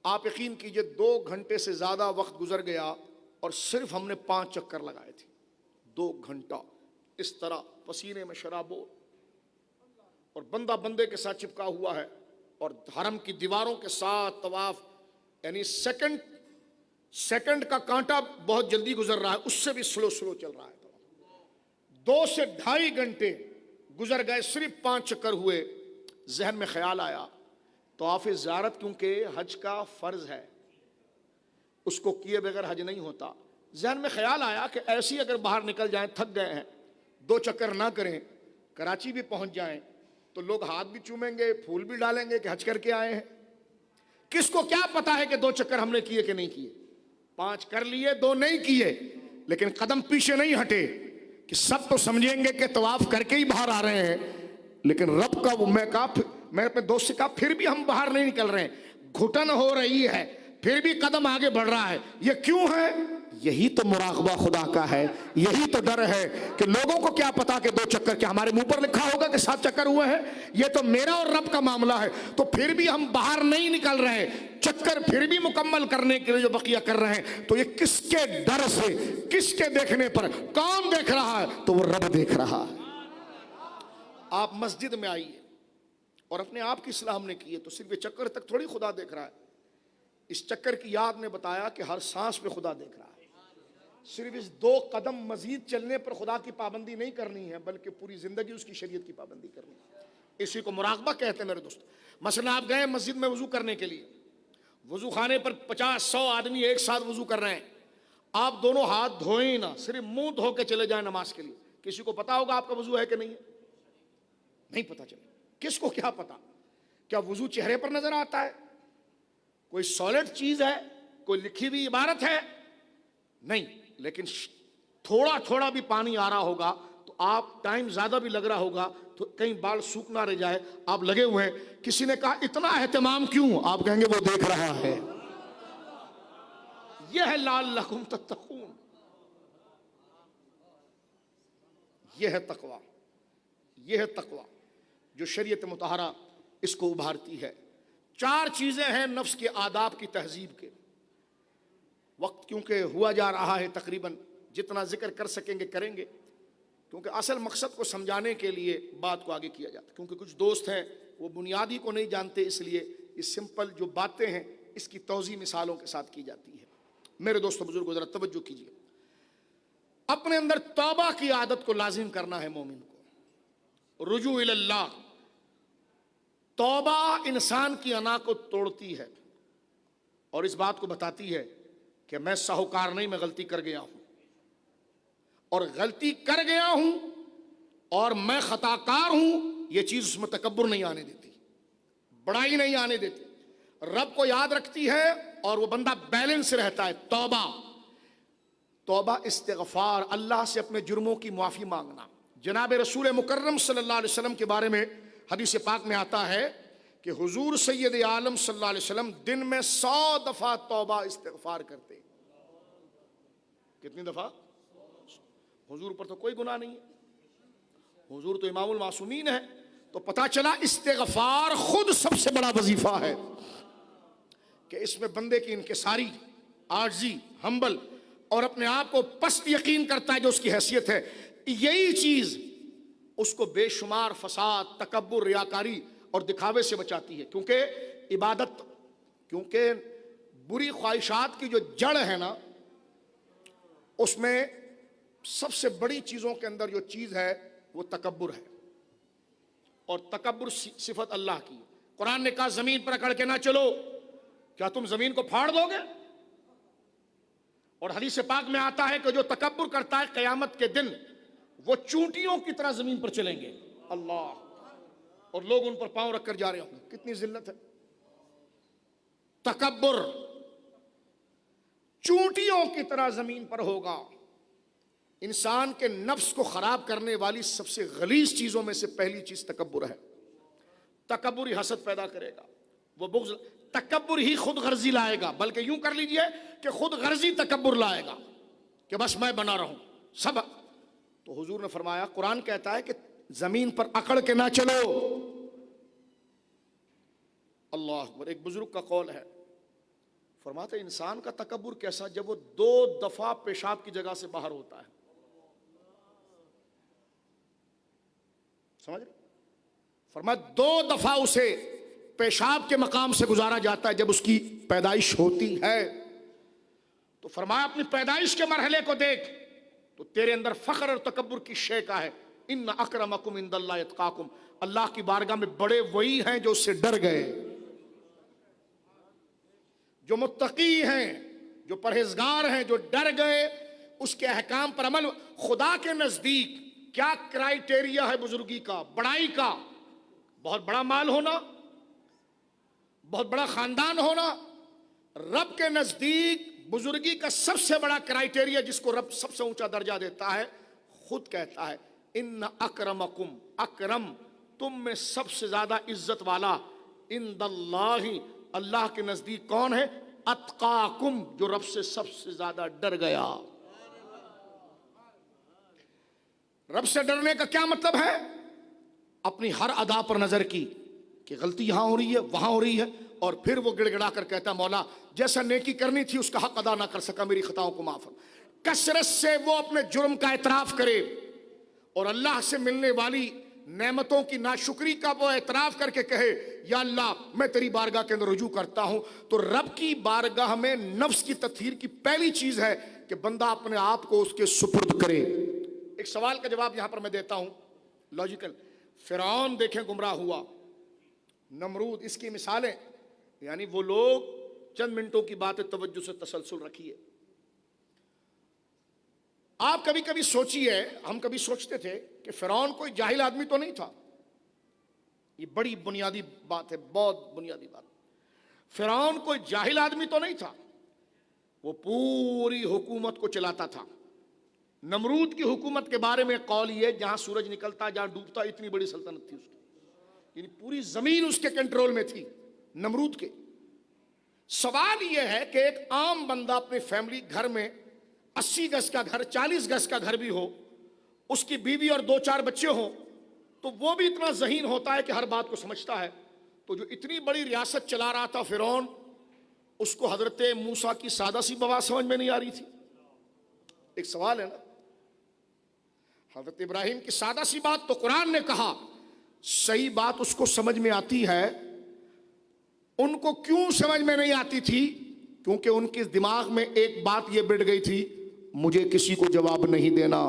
آپ یقین کیجئے 2 گھنٹے سے زیادہ وقت گزر گیا اور صرف ہم نے 5 چکر لگائے تھے. 2 گھنٹہ اس طرح پسینے میں شرابور، اور بندہ بندے کے ساتھ چپکا ہوا ہے، اور حرم کی دیواروں کے ساتھ طواف. یعنی سیکنڈ کا کانٹا بہت جلدی گزر رہا ہے، اس سے بھی سلو چل رہا ہے. 2 سے 2.5 گھنٹے گزر گئے، صرف 5 چکر ہوئے. ذہن میں خیال آیا، طواف زیارت کیونکہ حج کا فرض ہے، اس کو کیے بغیر حج نہیں ہوتا. ذہن میں خیال آیا کہ ایسی اگر باہر نکل جائیں، تھک گئے ہیں، 2 چکر نہ کریں، کراچی بھی پہنچ جائیں تو لوگ ہاتھ بھی چومیں گے، پھول بھی ڈالیں گے کہ حج کر کے آئے ہیں. کس کو کیا پتا ہے کہ 2 چکر ہم نے کیے کہ نہیں کیے. 5 کر لیے، 2 نہیں کیے، لیکن قدم پیچھے نہیں ہٹے کہ سب تو سمجھیں گے کہ طواف کر کے ہی باہر آ رہے ہیں. لیکن رب کا میں اپنے دوست سے کہا پھر بھی ہم باہر نہیں نکل رہے ہیں، گھٹن ہو رہی ہے، پھر بھی قدم آگے بڑھ رہا ہے. یہ کیوں ہے؟ یہی تو مراقبہ خدا کا ہے، یہی تو ڈر ہے کہ لوگوں کو کیا پتا کہ 2 چکر، کیا ہمارے منہ پر لکھا ہوگا کہ 7 چکر ہوئے ہیں؟ یہ تو میرا اور رب کا معاملہ ہے. تو پھر بھی ہم باہر نہیں نکل رہے، چکر پھر بھی مکمل کرنے کے لیے جو بقیہ کر رہے ہیں. تو یہ کس کے ڈر سے، کس کے دیکھنے پر؟ کون دیکھ رہا ہے؟ تو وہ رب دیکھ رہا ہے. آپ مسجد میں آئیے اور اپنے آپ کی اصلاح ہم نے کی ہے تو صرف یہ چکر تک تھوڑی خدا دیکھ رہا ہے. اس چکر کی یاد نے بتایا کہ ہر سانس پہ خدا دیکھ رہا ہے. صرف اس 2 قدم مزید چلنے پر خدا کی پابندی نہیں کرنی ہے، بلکہ پوری زندگی اس کی شریعت کی پابندی کرنی ہے۔ اسی کو مراقبہ کہتے ہیں میرے دوست۔ مثلا آپ گئے مسجد میں وضو کرنے کے لیے، وضو خانے پر 50-100 آدمی ایک ساتھ وضو کر رہے ہیں، آپ دونوں ہاتھ دھوئیں ہی نہ، صرف منہ دھو کے چلے جائیں نماز کے لیے۔ کسی کو پتا ہوگا آپ کا وضو ہے کہ نہیں ہے؟ نہیں پتا چلے۔ کس کو کیا پتا؟ کیا وضو چہرے پر نظر آتا ہے؟ کوئی سالڈ چیز ہے؟ کوئی لکھی ہوئی عبارت ہے؟ نہیں، لیکن تھوڑا تھوڑا بھی پانی آ رہا ہوگا تو آپ ٹائم زیادہ بھی لگ رہا ہوگا تو کہیں بال سوکھ نہ رہ جائے، آپ لگے ہوئے ہیں۔ کسی نے کہا اتنا اہتمام کیوں؟ آپ کہیں گے وہ دیکھ رہا ہے۔ یہ ہے لعلکم تتقون، یہ ہے تقوی، یہ ہے تقوی جو شریعت مطہرہ اس کو ابھارتی ہے۔ 4 چیزیں ہیں نفس کے آداب کی تہذیب کے۔ وقت کیونکہ ہوا جا رہا ہے، تقریباً جتنا ذکر کر سکیں گے کریں گے، کیونکہ اصل مقصد کو سمجھانے کے لیے بات کو آگے کیا جاتا ہے۔ کیونکہ کچھ دوست ہیں وہ بنیادی کو نہیں جانتے، اس لیے یہ سمپل جو باتیں ہیں اس کی توضیح مثالوں کے ساتھ کی جاتی ہے۔ میرے دوستو بزرگو ذرا توجہ کیجیے، اپنے اندر توبہ کی عادت کو لازم کرنا ہے مومن کو۔ رجوع اللہ، توبہ انسان کی انا کو توڑتی ہے اور اس بات کو بتاتی ہے کہ میں ساہوکار نہیں، میں غلطی کر گیا ہوں، اور غلطی کر گیا ہوں اور میں خطا کار ہوں، یہ چیز اس میں تکبر نہیں آنے دیتی، بڑائی نہیں آنے دیتی، رب کو یاد رکھتی ہے اور وہ بندہ بیلنس رہتا ہے۔ توبہ استغفار، اللہ سے اپنے جرموں کی معافی مانگنا۔ جناب رسول مکرم صلی اللہ علیہ وسلم کے بارے میں حدیث پاک میں آتا ہے کہ حضور سید عالم صلی اللہ علیہ وسلم دن میں 100 دفعہ توبہ استغفار کرتے۔ کتنی دفعہ؟ حضور پر تو کوئی گناہ نہیں ہے، حضور تو امام المعصومین ہے۔ تو پتا چلا استغفار خود سب سے بڑا وظیفہ ہے کہ اس میں بندے کی انکساری، عاجزی، ہمبل اور اپنے آپ کو پست یقین کرتا ہے جو اس کی حیثیت ہے۔ یہی چیز اس کو بے شمار فساد، تکبر، ریاکاری اور دکھاوے سے بچاتی ہے۔ کیونکہ عبادت، کیونکہ بری خواہشات کی جو جڑ ہے نا، اس میں سب سے بڑی چیزوں کے اندر جو چیز ہے وہ تکبر ہے، اور تکبر صفت اللہ کی۔ قرآن نے کہا زمین پر اکڑ کے نہ چلو، کیا تم زمین کو پھاڑ دو گے؟ اور حدیث پاک میں آتا ہے کہ جو تکبر کرتا ہے قیامت کے دن وہ چونٹیوں کی طرح زمین پر چلیں گے، اللہ، اور لوگ ان پر پاؤں رکھ کر جا رہے ہوں گے۔ کتنی ذلت ہے! تکبر چونٹیوں کی طرح زمین پر ہوگا۔ انسان کے نفس کو خراب کرنے والی سب سے غلیظ چیزوں میں سے پہلی چیز تکبر ہے۔ تکبر ہی حسد پیدا کرے گا، وہ بغض، تکبر ہی خود غرضی لائے گا، بلکہ یوں کر لیجئے کہ خود غرضی تکبر لائے گا کہ بس میں بنا رہوں سب۔ تو حضور نے فرمایا، قرآن کہتا ہے کہ زمین پر اکڑ کے نہ چلو۔ اللہ اکبر۔ ایک بزرگ کا قول ہے، فرماتے انسان کا تکبر کیسا؟ جب وہ 2 دفعہ پیشاب کی جگہ سے باہر ہوتا ہے، سمجھ رہے؟ فرمایا 2 دفعہ اسے پیشاب کے مقام سے گزارا جاتا ہے جب اس کی پیدائش ہوتی ہے۔ تو فرمایا اپنی پیدائش کے مرحلے کو دیکھ تو تیرے اندر فخر اور تکبر کی شے کا ہے۔ ان اکرمکم عند اللہ اتقاکم، اللہ کی بارگاہ میں بڑے وہی ہیں جو اس سے ڈر گئے، جو متقی ہیں، جو پرہیزگار ہیں، جو ڈر گئے، اس کے احکام پر عمل۔ خدا کے نزدیک کیا کرائیٹیریا ہے بزرگی کا، بڑائی کا؟ بہت بڑا مال ہونا، بہت بڑا خاندان ہونا؟ رب کے نزدیک بزرگی کا سب سے بڑا کرائیٹیریا جس کو رب سب سے اونچا درجہ دیتا ہے، خود کہتا ہے ان اکرمکم، اکرم تم میں سب سے زیادہ عزت والا، عند اللہ اللہ کے نزدیک کون ہے؟ اتقاکم، جو رب سے سب سے زیادہ ڈر گیا۔ رب سے ڈرنے کا کیا مطلب ہے؟ اپنی ہر ادا پر نظر کی کہ غلطی یہاں ہو رہی ہے، وہاں ہو رہی ہے، اور پھر وہ گڑ گڑا کر کہتا مولا جیسا نیکی کرنی تھی اس کا حق ادا نہ کر سکا، میری خطاؤں کو معاف۔ کثرت سے وہ اپنے جرم کا اعتراف کرے اور اللہ سے ملنے والی نعمتوں کی ناشکری کا وہ اعتراف کر کے کہے یا اللہ میں تیری بارگاہ کے اندر رجوع کرتا ہوں۔ تو رب کی بارگاہ میں نفس کی تطہیر کی پہلی چیز ہے کہ بندہ اپنے آپ کو اس کے سپرد کرے. ایک سوال کا جواب یہاں پر میں دیتا ہوں لاجیکل. فرعون دیکھیں گمراہ ہوا, نمرود, اس کی مثالیں, یعنی وہ لوگ چند منٹوں کی بات توجہ سے تسلسل رکھیے. آپ کبھی کبھی سوچئے, ہم کبھی سوچتے تھے کہ فرعون کوئی جاہل آدمی تو نہیں تھا. یہ بڑی بنیادی بات ہے, بہت بنیادی بات. فرعون کوئی جاہل آدمی تو نہیں تھا, وہ پوری حکومت کو چلاتا تھا. نمرود کی حکومت کے بارے میں قول یہ, جہاں سورج نکلتا جہاں ڈوبتا اتنی بڑی سلطنت تھی اس کی, یعنی پوری زمین اس کے کنٹرول میں تھی نمرود کے. سوال یہ ہے کہ ایک عام بندہ اپنی فیملی گھر میں 80 گز کا گھر, 40 گز کا گھر بھی ہو, اس کی بیوی اور 2-4 بچے ہوں, تو وہ بھی اتنا ذہین ہوتا ہے کہ ہر بات کو سمجھتا ہے. تو جو اتنی بڑی ریاست چلا رہا تھا فرعون, اس کو حضرت موسیٰ کی سادہ سی بات سمجھ میں نہیں آ رہی تھی. ایک سوال ہے نا, حضرت ابراہیم کی سادہ سی بات تو قرآن نے کہا, صحیح بات اس کو سمجھ میں آتی ہے. ان کو کیوں سمجھ میں نہیں آتی تھی؟ کیونکہ ان کے دماغ میں ایک بات یہ بڑھ گئی تھی, مجھے کسی کو جواب نہیں دینا,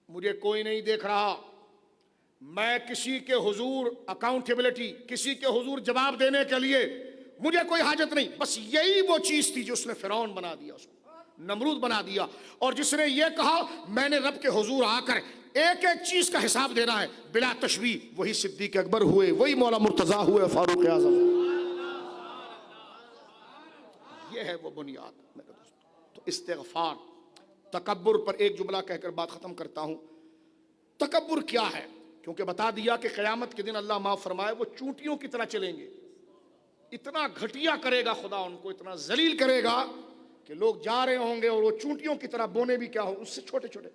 مجھے کوئی نہیں دیکھ رہا, میں کسی کے حضور اکاؤنٹیبلٹی, کسی کے حضور جواب دینے کے لیے مجھے کوئی حاجت نہیں. بس یہی وہ چیز تھی جو اس نے فرعون بنا دیا, اس کو نمرود بنا دیا. اور جس نے یہ کہا میں نے رب کے حضور آ کر ایک ایک چیز کا حساب دینا ہے بلا تشبیہ, وہی صدیق اکبر ہوئے, وہی مولا مرتضیٰ ہوئے, فاروق اعظم. یہ ہے وہ بنیاد میرے دوست. تو استغفار, تکبر پر ایک جملہ کہہ کر بات ختم کرتا ہوں. تکبر کیا ہے؟ کیونکہ بتا دیا کہ قیامت کے دن اللہ معاف فرمائے وہ چونٹیوں کی طرح چلیں گے. اتنا گھٹیا کرے گا خدا ان کو, اتنا ذلیل کرے گا کہ لوگ جا رہے ہوں گے اور وہ چونٹیوں کی طرح, بونے بھی کیا ہو اس سے چھوٹے چھوٹے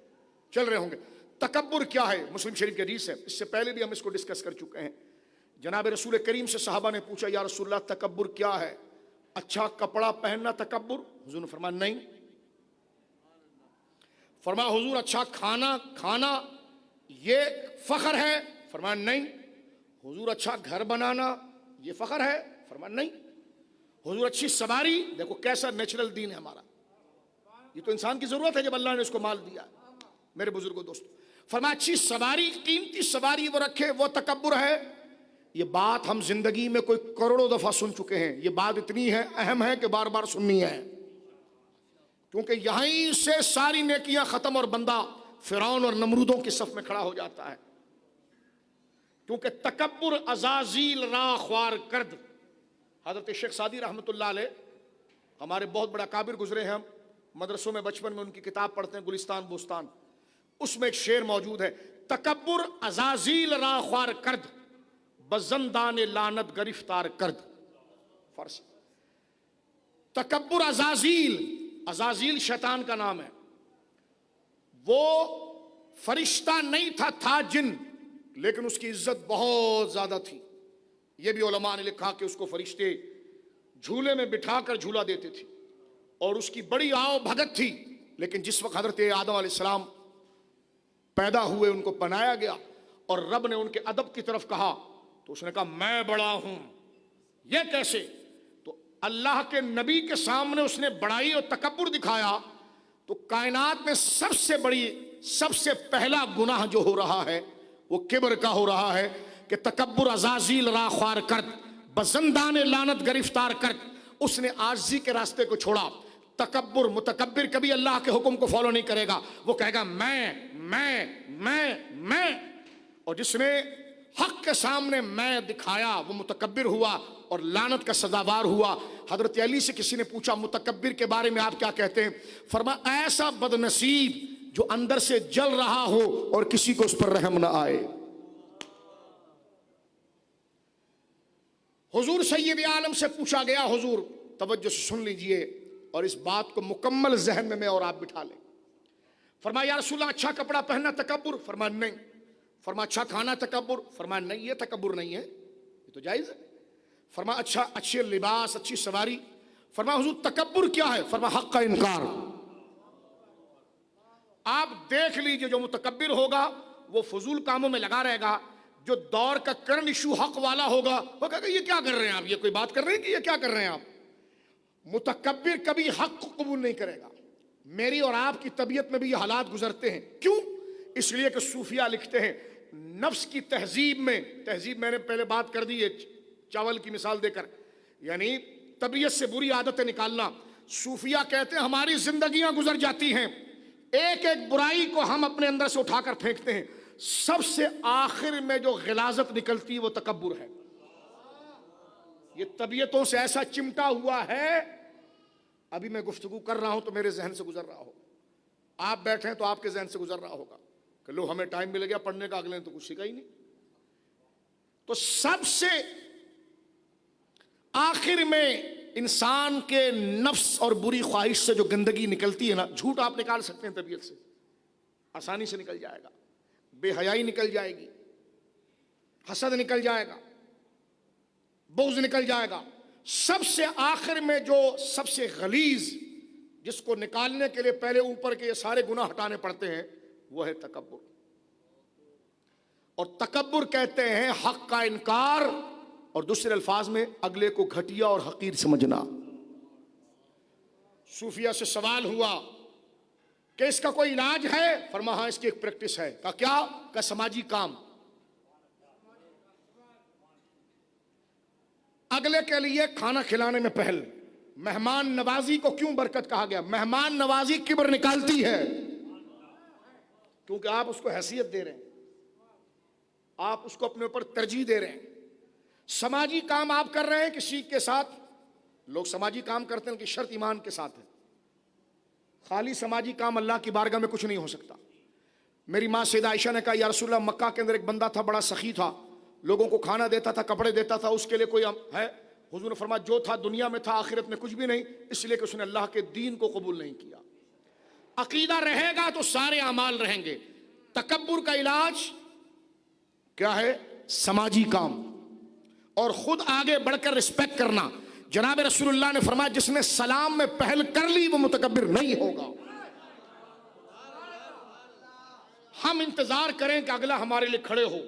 چل رہے ہوں گے. تکبر کیا ہے؟ مسلم شریف کی حدیث ہے, اس سے پہلے بھی ہم اس کو ڈسکس کر چکے ہیں. جناب رسول کریم سے صحابہ نے پوچھا یا رسول اللہ تکبر کیا ہے؟ اچھا کپڑا پہننا تکبر؟ حضور نے فرمایا نہیں. فرمایا حضور اچھا کھانا یہ فخر ہے؟ فرمایا نہیں. حضور اچھا گھر بنانا یہ فخر ہے؟ فرمایا نہیں. حضور اچھی سواری, دیکھو کیسا نیچرل دین ہے ہمارا, یہ تو انسان کی ضرورت ہے جب اللہ نے اس کو مال دیا. میرے بزرگوں دوستو, فرمایا اچھی سواری, قیمتی سواری وہ رکھے وہ تکبر ہے. یہ بات ہم زندگی میں کوئی کروڑوں دفعہ سن چکے ہیں. یہ بات اتنی ہے, اہم ہے کہ بار بار سننی ہے, کیونکہ یہیں سے ساری نیکیاں ختم اور بندہ فرعون اور نمرودوں کی صف میں کھڑا ہو جاتا ہے. کیونکہ تکبر عزازیل را خوار کرد. حضرت شیخ سعدی رحمۃ اللہ علیہ ہمارے بہت بڑا کابر گزرے ہیں, ہم مدرسوں میں بچپن میں ان کی کتاب پڑھتے ہیں گلستان بوستان, اس میں ایک شعر موجود ہے, تکبر عزازیل را خوار کرد بزندان لعنت گرفتار کرد. فارسی. تکبر عزازیل شیطان کا نام ہے, وہ فرشتہ نہیں تھا جن, لیکن اس کی عزت بہت زیادہ تھی. یہ بھی علماء نے لکھا کہ اس کو فرشتے جھولے میں بٹھا کر جھولا دیتے تھے, اور اس کی بڑی آؤ بھگت تھی. لیکن جس وقت حضرت آدم علیہ السلام پیدا ہوئے, ان کو بنایا گیا, اور رب نے ان کے ادب کی طرف کہا تو اس نے کہا میں بڑا ہوں. یہ کیسے؟ تو اللہ کے نبی کے سامنے اس نے بڑائی اور تکبر دکھایا. تو کائنات میں سب سے پہلا گناہ جو ہو رہا ہے وہ کبر کا ہو رہا ہے, کہ تکبر عزازیل را خوار کرد بزندان لعنت گرفتار کرد. اس نے عاجزی کے راستے کو چھوڑا. تکبر, متکبر کبھی اللہ کے حکم کو فالو نہیں کرے گا, وہ کہے گا میں. اور جس نے حق کے سامنے میں دکھایا وہ متکبر ہوا اور لعنت کا سزاوار ہوا. حضرت علی سے کسی نے پوچھا متکبر کے بارے میں آپ کیا کہتے ہیں؟ فرمایا ایسا بدنصیب جو اندر سے جل رہا ہو اور کسی کو اس پر رحم نہ آئے. حضور سید عالم سے پوچھا گیا, حضور توجہ سے سن لیجئے اور اس بات کو مکمل ذہن میں اور آپ بٹھا لیں. فرمایا یا رسول اللہ اچھا کپڑا پہننا تکبر؟ فرمایا نہیں. فرمایا اچھا کھانا تکبر؟ فرمایا نہیں, یہ تکبر نہیں ہے, یہ تو جائز ہے. فرمایا اچھا اچھے لباس, اچھی سواری؟ فرمایا حضور تکبر کیا ہے؟ فرمایا حق کا انکار. آپ دیکھ لیجئے جو متکبر ہوگا وہ فضول کاموں میں لگا رہے گا, جو دور کا کرنٹ ایشو حق والا ہوگا وہ کہے گا یہ کیا کر رہے ہیں آپ, یہ کوئی بات کر رہے ہیں کہ یہ کیا کر رہے ہیں آپ. متکبر کبھی حق کو قبول نہیں کرے گا. میری اور آپ کی طبیعت میں بھی یہ حالات گزرتے ہیں. کیوں؟ اس لیے کہ صوفیہ لکھتے ہیں نفس کی تہذیب میں نے پہلے بات کر دی ہے چاول کی مثال دے کر, یعنی طبیعت سے بری عادتیں نکالنا. صوفیہ کہتے ہیں ہماری زندگیاں گزر جاتی ہیں, ایک ایک برائی کو ہم اپنے اندر سے اٹھا کر پھینکتے ہیں, سب سے آخر میں جو غلاظت نکلتی ہے وہ تکبر ہے. یہ طبیعتوں سے ایسا چمٹا ہوا ہے. ابھی میں گفتگو کر رہا ہوں تو میرے ذہن سے گزر رہا ہو, آپ بیٹھے ہیں تو آپ کے ذہن سے گزر رہا ہوگا کہ لو ہمیں ٹائم مل گیا پڑھنے کا, اگلے نے تو کچھ سیکھا ہی نہیں. تو سب سے آخر میں انسان کے نفس اور بری خواہش سے جو گندگی نکلتی ہے نا, جھوٹ آپ نکال سکتے ہیں طبیعت سے, آسانی سے نکل جائے گا, بے حیائی نکل جائے گی, حسد نکل جائے گا, بغض نکل جائے گا. سب سے آخر میں جو سب سے غلیظ, جس کو نکالنے کے لیے پہلے اوپر کے یہ سارے گناہ ہٹانے پڑتے ہیں, وہ ہے تکبر. اور تکبر کہتے ہیں حق کا انکار, اور دوسرے الفاظ میں اگلے کو گھٹیا اور حقیر سمجھنا. صوفیہ سے سوال ہوا کہ اس کا کوئی علاج ہے؟ فرمایا ہاں اس کی ایک پریکٹس ہے. کہا کیا؟ کہ سماجی کام. اگلے کے لیے کھانا کھلانے میں پہل. مہمان نوازی کو کیوں برکت کہا گیا؟ مہمان نوازی کبر نکالتی ہے, کیونکہ آپ اس کو حیثیت دے رہے ہیں, آپ اس کو اپنے اوپر ترجیح دے رہے ہیں. سماجی کام آپ کر رہے ہیں کسی کے ساتھ, لوگ سماجی کام کرتے ہیں کہ شرط ایمان کے ساتھ ہے. خالی سماجی کام اللہ کی بارگاہ میں کچھ نہیں ہو سکتا. میری ماں سیدہ عائشہ نے کہا یا رسول اللہ, مکہ کے اندر ایک بندہ تھا بڑا سخی تھا, لوگوں کو کھانا دیتا تھا, کپڑے دیتا تھا, اس کے لیے کوئی ہے؟ حضور نے فرمایا جو تھا دنیا میں تھا, آخرت میں کچھ بھی نہیں, اس لیے کہ اس نے اللہ کے دین کو قبول نہیں کیا. عقیدہ رہے گا تو سارے اعمال رہیں گے. تکبر کا علاج کیا ہے؟ سماجی کام, اور خود آگے بڑھ کر رسپیکٹ کرنا. جناب رسول اللہ نے فرمایا جس نے سلام میں پہل کر لی وہ متکبر نہیں ہوگا. ہم انتظار کریں کہ اگلا ہمارے لیے کھڑے ہو,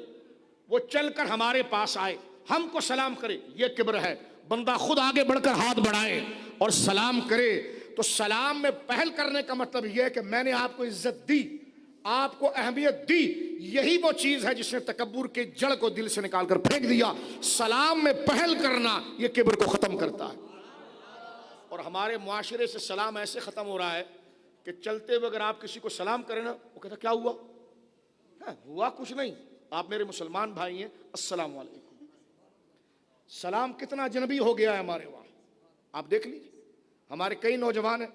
وہ چل کر ہمارے پاس آئے, ہم کو سلام کرے, یہ کبر ہے. بندہ خود آگے بڑھ کر ہاتھ بڑھائے اور سلام کرے. تو سلام میں پہل کرنے کا مطلب یہ ہے کہ میں نے آپ کو عزت دی, آپ کو اہمیت دی. یہی وہ چیز ہے جس نے تکبر کے جڑ کو دل سے نکال کر پھینک دیا. سلام میں پہل کرنا یہ کبر کو ختم کرتا ہے. اور ہمارے معاشرے سے سلام ایسے ختم ہو رہا ہے کہ چلتے ہوئے اگر آپ کسی کو سلام کریں نا, وہ کہتا کیا ہوا؟ ہوا کچھ نہیں, آپ میرے مسلمان بھائی ہیں, السلام علیکم. سلام کتنا اجنبی ہو گیا ہے ہمارے وہاں. آپ دیکھ لیجیے, ہمارے کئی نوجوان ہیں,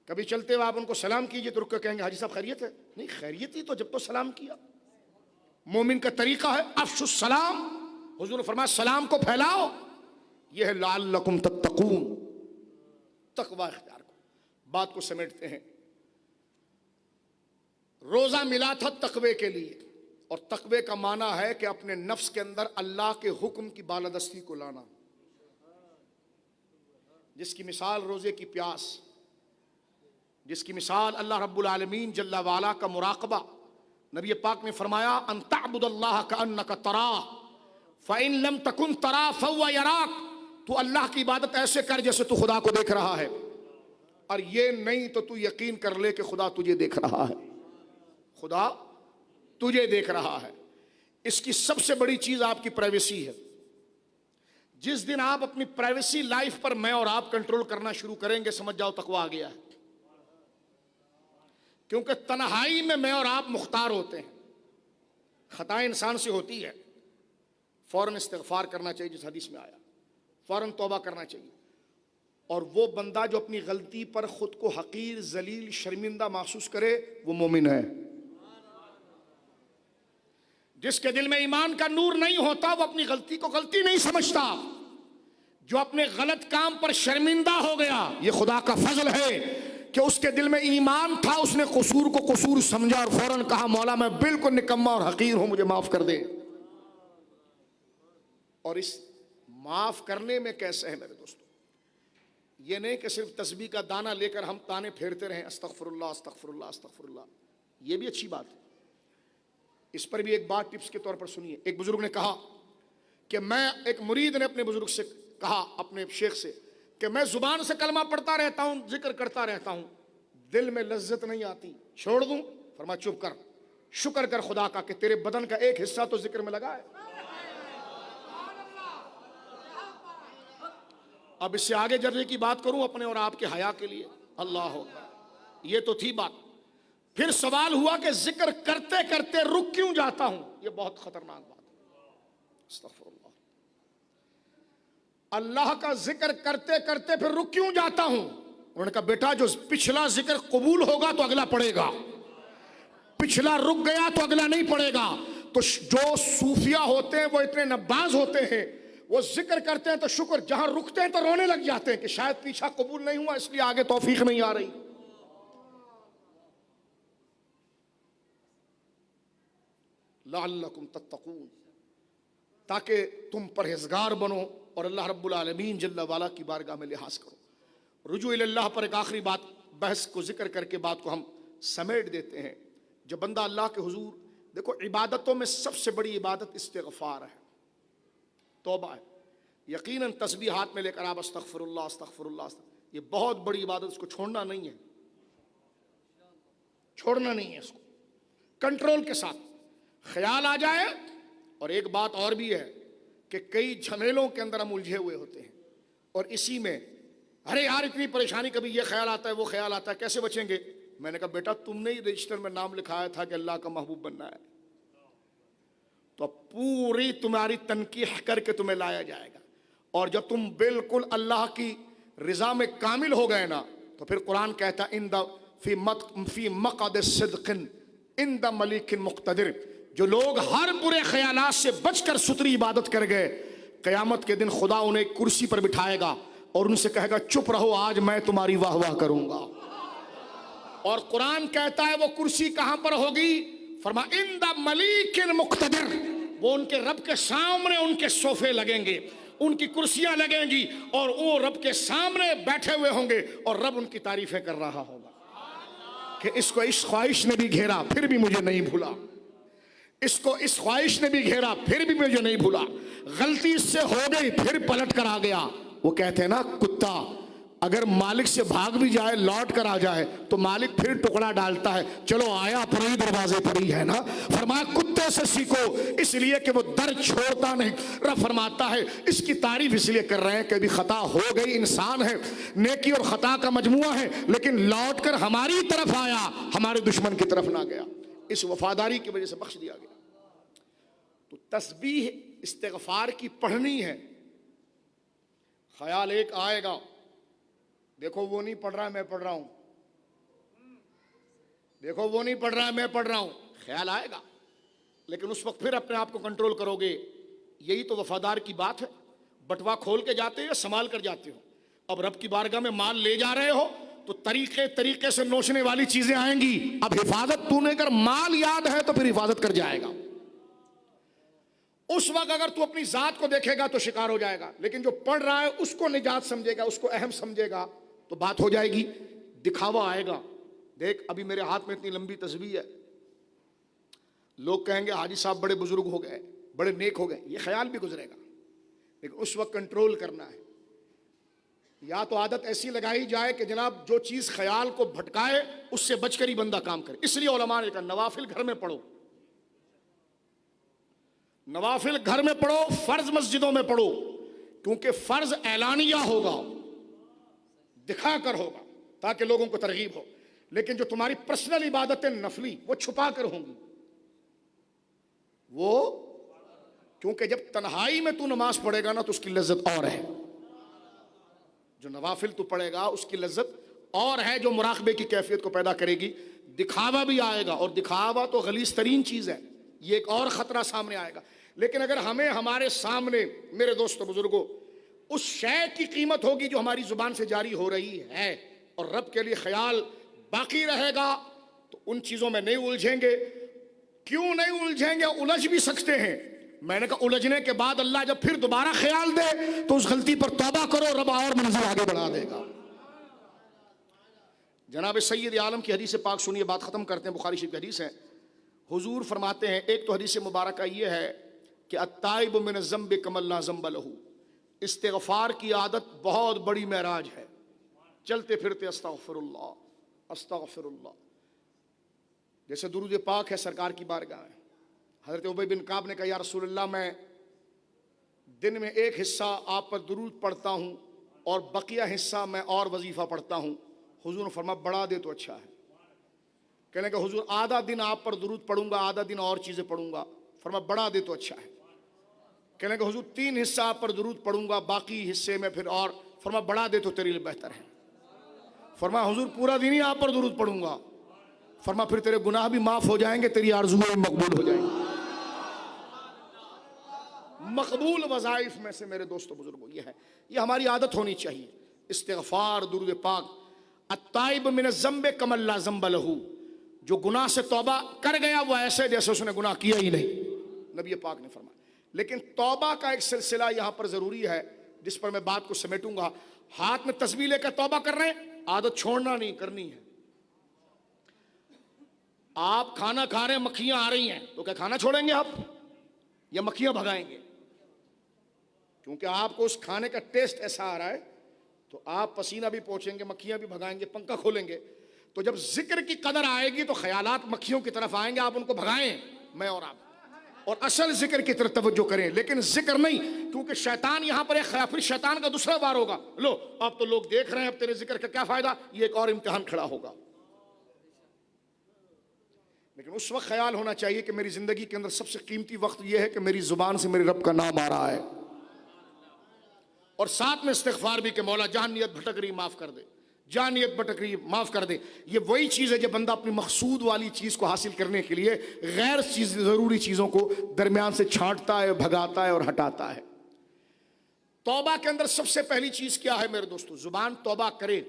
کبھی چلتے ہوئے آپ ان کو سلام کیجئے تو رک کے کہیں گے حاجی صاحب خیریت ہے؟ نہیں, خیریت ہی تو جب تو سلام کیا. مومن کا طریقہ ہے افشوا السلام. حضور نے فرمایا سلام کو پھیلاؤ, یہ ہے لعلکم تتقون, تقوی اختیار کو. بات کو سمیٹتے ہیں. روزہ ملا تھا تقوی کے لیے, اور تقوی کا معنی ہے کہ اپنے نفس کے اندر اللہ کے حکم کی بالادستی کو لانا, جس کی مثال روزے کی پیاس, جس کی مثال اللہ رب العالمین جل وعلا کا مراقبہ. نبی پاک نے فرمایا ان تعبد اللہ کأنک تراہ فإن لم تکن تراہ فہو یراک. تو اللہ کی عبادت ایسے کر جیسے تو خدا کو دیکھ رہا ہے, اور یہ نہیں تو تو یقین کر لے کہ خدا تجھے دیکھ رہا ہے. خدا تجھے دیکھ رہا ہے. اس کی سب سے بڑی چیز آپ کی پرائیویسی ہے. جس دن آپ اپنی پرائیویسی لائف پر میں اور آپ کنٹرول کرنا شروع کریں گے, سمجھ جاؤ تقویٰ آ گیا ہے. کیونکہ تنہائی میں میں اور آپ مختار ہوتے ہیں. خطائیں انسان سے ہوتی ہے, فوراً استغفار کرنا چاہیے جس حدیث میں آیا, فوراً توبہ کرنا چاہیے. اور وہ بندہ جو اپنی غلطی پر خود کو حقیر, ذلیل, شرمندہ محسوس کرے وہ مومن ہے. جس کے دل میں ایمان کا نور نہیں ہوتا وہ اپنی غلطی کو غلطی نہیں سمجھتا. جو اپنے غلط کام پر شرمندہ ہو گیا, یہ خدا کا فضل ہے کہ اس کے دل میں ایمان تھا, اس نے قصور کو قصور سمجھا اور فوراً کہا مولا میں بالکل نکما اور حقیر ہوں, مجھے معاف کر دے. اور اس معاف کرنے میں کیسے ہے میرے دوستو, یہ نہیں کہ صرف تسبیح کا دانہ لے کر ہم تانے پھیرتے رہیں استغفر اللہ استغفر اللہ استغفر اللہ. یہ بھی اچھی بات ہے, اس پر بھی ایک بات ٹپس کے طور پر سنیے. ایک بزرگ نے کہا کہ میں, ایک مرید نے اپنے بزرگ سے کہا, اپنے شیخ سے, کہ میں زبان سے کلمہ پڑھتا رہتا ہوں، ذکر کرتا رہتا ہوں، دل میں لذت نہیں آتی، چھوڑ دوں؟ فرمایا چپ کر، شکر کر خدا کا کہ تیرے بدن کا ایک حصہ تو ذکر میں لگا ہے۔ اب اس سے آگے جرنے کی بات کروں اپنے اور آپ کے حیا کے لیے؟ اللہ اکبر، یہ تو تھی بات۔ پھر سوال ہوا کہ ذکر کرتے کرتے رک کیوں جاتا ہوں؟ یہ بہت خطرناک بات ہے، استغفر اللہ۔ اللہ کا ذکر کرتے کرتے پھر رک کیوں جاتا ہوں؟ انہوں نے کہا بیٹا جو پچھلا ذکر قبول ہوگا تو اگلا پڑے گا، پچھلا رک گیا تو اگلا نہیں پڑے گا۔ تو جو صوفیہ ہوتے ہیں وہ اتنے نباز ہوتے ہیں، وہ ذکر کرتے ہیں تو شکر، جہاں رکتے ہیں تو رونے لگ جاتے ہیں کہ شاید پیچھا قبول نہیں ہوا اس لیے آگے توفیق نہیں آ رہی۔ لعلکم تتقون، تاکہ تم پرہیزگار بنو اور اللہ رب العالمین جل وعلا کی بارگاہ میں لحاظ کرو۔ رجوع اللہ پر ایک آخری بات، بحث کو ذکر کر کے بات کو ہم سمیٹ دیتے ہیں۔ جب بندہ اللہ کے حضور، دیکھو عبادتوں میں سب سے بڑی عبادت استغفار ہے، توبہ ہے۔ یقیناً تسبیح ہاتھ میں لے کر آپ استغفر اللہ استغفر اللہ، یہ بہت بڑی عبادت، اس کو چھوڑنا نہیں ہے، چھوڑنا نہیں ہے، اس کو کنٹرول کے ساتھ خیال آ جائے۔ اور ایک بات اور بھی ہے کہ کئی جھمیلوں کے اندر ہم الجھے ہوئے ہوتے ہیں اور اسی میں ارے یار اتنی پریشانی، کبھی یہ خیال آتا ہے وہ خیال آتا ہے، کیسے بچیں گے؟ میں نے کہا بیٹا تم نے ہی رجسٹر میں نام لکھایا تھا کہ اللہ کا محبوب بننا ہے، تو پوری تمہاری تنقیح کر کے تمہیں لایا جائے گا۔ اور جب تم بالکل اللہ کی رضا میں کامل ہو گئے نا، تو پھر قرآن کہتا ہے فی مقعد صدق عند ملیک مقتدر، جو لوگ ہر برے خیالات سے بچ کر ستری عبادت کر گئے، قیامت کے دن خدا انہیں ایک کرسی پر بٹھائے گا اور ان سے کہے گا چپ رہو، آج میں تمہاری واہ واہ کروں گا۔ اور قرآن کہتا ہے وہ کرسی کہاں پر ہوگی؟ فرمایا عند ملیک مقتدر، وہ ان کے رب کے سامنے ان کے صوفے لگیں گے، ان کی کرسیاں لگیں گی اور وہ رب کے سامنے بیٹھے ہوئے ہوں گے اور رب ان کی تعریفیں کر رہا ہوگا کہ اس کو اس خواہش نے بھی گھیرا پھر بھی مجھے نہیں بھولا، اس کو اس خواہش نے بھی گھیرا پھر بھی مجھے نہیں بھولا، غلطی اس سے ہو گئی پھر پلٹ کر آ گیا۔ وہ کہتے ہیں نا کتا اگر مالک سے بھاگ بھی جائے لوٹ کر آ جائے تو مالک پھر ٹکڑا ڈالتا ہے، چلو آیا پر ہی دروازے پر ہی ہے نا۔ فرمایا کتے سے سیکھو، اس لیے کہ وہ در چھوڑتا نہیں۔ رب فرماتا ہے اس کی تعریف اس لیے کر رہے ہیں کہ ابھی خطا ہو گئی، انسان ہے، نیکی اور خطا کا مجموعہ ہے، لیکن لوٹ کر ہماری طرف آیا، ہمارے دشمن کی طرف نہ گیا، اس وفاداری کی وجہ سے بخش دیا گیا۔ تو تسبیح استغفار کی پڑھنی ہے۔ خیال ایک آئے گا، دیکھو وہ نہیں پڑھ رہا میں پڑھ رہا ہوں، دیکھو وہ نہیں پڑھ رہا میں پڑھ رہا ہوں، خیال آئے گا، لیکن اس وقت پھر اپنے آپ کو کنٹرول کرو گے۔ یہی تو وفادار کی بات ہے۔ بٹوا کھول کے جاتے ہو، سنبھال کر جاتے ہو۔ اب رب کی بارگاہ میں مال لے جا رہے ہو تو طریقے سے نوچنے والی چیزیں آئیں گی۔ اب حفاظت تو نے کر، مال یاد ہے تو پھر حفاظت کر جائے گا۔ اس وقت اگر تو اپنی ذات کو دیکھے گا تو شکار ہو جائے گا، لیکن جو پڑھ رہا ہے اس کو نجات سمجھے گا، اس کو اہم سمجھے گا تو بات ہو جائے گی۔ دکھاوا آئے گا، دیکھ ابھی میرے ہاتھ میں اتنی لمبی تسبیح ہے، لوگ کہیں گے حاجی صاحب بڑے بزرگ ہو گئے، بڑے نیک ہو گئے، یہ خیال بھی گزرے گا، لیکن اس وقت کنٹرول کرنا ہے۔ یا تو عادت ایسی لگائی جائے کہ جناب جو چیز خیال کو بھٹکائے اس سے بچ کر ہی بندہ کام کرے۔ اس لیے علماء نے کہا نوافل گھر میں پڑھو، نوافل گھر میں پڑھو، فرض مسجدوں میں پڑھو، کیونکہ فرض اعلانیہ ہوگا، دکھا کر ہوگا تاکہ لوگوں کو ترغیب ہو، لیکن جو تمہاری پرسنل عبادتیں نفلی وہ چھپا کر ہوں گی، وہ کیونکہ جب تنہائی میں تو نماز پڑھے گا نا تو اس کی لذت اور ہے، جو نوافل تو پڑھے گا اس کی لذت اور ہے، جو مراقبے کی کیفیت کو پیدا کرے گی۔ دکھاوا بھی آئے گا، اور دکھاوا تو غلیظ ترین چیز ہے، یہ ایک اور خطرہ سامنے آئے گا۔ لیکن اگر ہمیں ہمارے سامنے میرے دوستو بزرگوں اس شے کی قیمت ہوگی جو ہماری زبان سے جاری ہو رہی ہے اور رب کے لیے خیال باقی رہے گا تو ان چیزوں میں نہیں الجھیں گے۔ کیوں نہیں الجھیں گے؟ الجھ بھی سکتے ہیں، میں نے کہا الجھنے کے بعد اللہ جب پھر دوبارہ خیال دے تو اس غلطی پر توبہ کرو، رب اور منزل آگے بڑھا دے گا۔ جناب سید عالم کی حدیث پاک سنیے، بات ختم کرتے ہیں، بخاری شریف کی حدیث ہے۔ حضور فرماتے ہیں، ایک تو حدیث مبارکہ یہ ہے کہ التائب من الذنب کمن لا ذنب لہ، استغفار کی عادت بہت بڑی معراج ہے. چلتے پھرتے استغفر اللہ استغفر اللہ. جیسے درود پاک ہے سرکار کی بارگاہ ہے. حضرت ابی بن کعب نے کہا یا رسول اللہ میں دن میں ایک حصہ آپ پر درود پڑھتا ہوں اور بقیہ حصہ میں اور وظیفہ پڑھتا ہوں. حضور نے فرمایا بڑھا دے تو اچھا ہے. کہنے کہ حضور آدھا دن آپ پر درود پڑھوں گا آدھا دن اور چیزیں پڑھوں گا. فرمایا بڑھا دے تو اچھا ہے. کہنے کہ حضور 3 حصہ آپ پر درود پڑھوں گا باقی حصے میں پھر اور. فرمایا بڑھا دے تو تیرے لیے بہتر ہے. فرمایا حضور پورا دن ہی آپ پر درود پڑھوں گا. فرمایا پھر تیرے گناہ بھی معاف ہو جائیں گے تیری آرزویں بھی مقبول ہو جائیں گی. مقبول وظائف میں سے میرے دوستو بزرگوں یہ ہے, یہ ہماری عادت ہونی چاہیے. استغفار درود پاک. التائب من الذنب کمن لا ذنب لہ. جو گناہ سے توبہ کر گیا وہ ایسے جیسے اس نے گناہ کیا ہی نہیں, نبی پاک نے فرمایا. لیکن توبہ کا ایک سلسلہ یہاں پر ضروری ہے جس پر میں بات کو سمیٹوں گا. ہاتھ میں تسبیح لے کر توبہ کر رہے ہیں, عادت چھوڑنا نہیں, کرنی ہے. آپ کھانا کھا رہے ہیں مکھیاں آ رہی ہیں تو کیا کھانا چھوڑیں گے آپ یا مکھیاں بھگائیں گے؟ کیونکہ آپ کو اس کھانے کا ٹیسٹ ایسا آ رہا ہے تو آپ پسینہ بھی پوچھیں گے, مکھیاں بھی بھگائیں گے, پنکھا کھولیں گے. تو جب ذکر کی قدر آئے گی تو خیالات مکھیوں کی طرف آئیں گے, آپ ان کو بھگائیں, میں اور آپ, اور اصل ذکر کی طرف توجہ کریں. لیکن ذکر نہیں, کیونکہ شیطان یہاں پر ایک پھر شیطان کا دوسرا بار ہوگا. لو اب تو لوگ دیکھ رہے ہیں, اب تیرے ذکر کا کیا فائدہ, یہ ایک اور امتحان کھڑا ہوگا. لیکن اس وقت خیال ہونا چاہیے کہ میری زندگی کے اندر سب سے قیمتی وقت یہ ہے کہ میری زبان سے میرے رب کا نام آ رہا ہے, اور ساتھ میں استغفار بھی کہ مولا جہاں نیت بھٹک رہی معاف کر دے, جہاں نیت بھٹک رہی معاف کر دے. یہ وہی چیز ہے جب بندہ اپنی مقصود والی چیز کو حاصل کرنے کے لیے غیر ضروری چیزوں کو درمیان سے چھانٹتا ہے, بھگاتا ہے اور ہٹاتا ہے. توبہ کے اندر سب سے پہلی چیز کیا ہے میرے دوستو؟ زبان توبہ کرے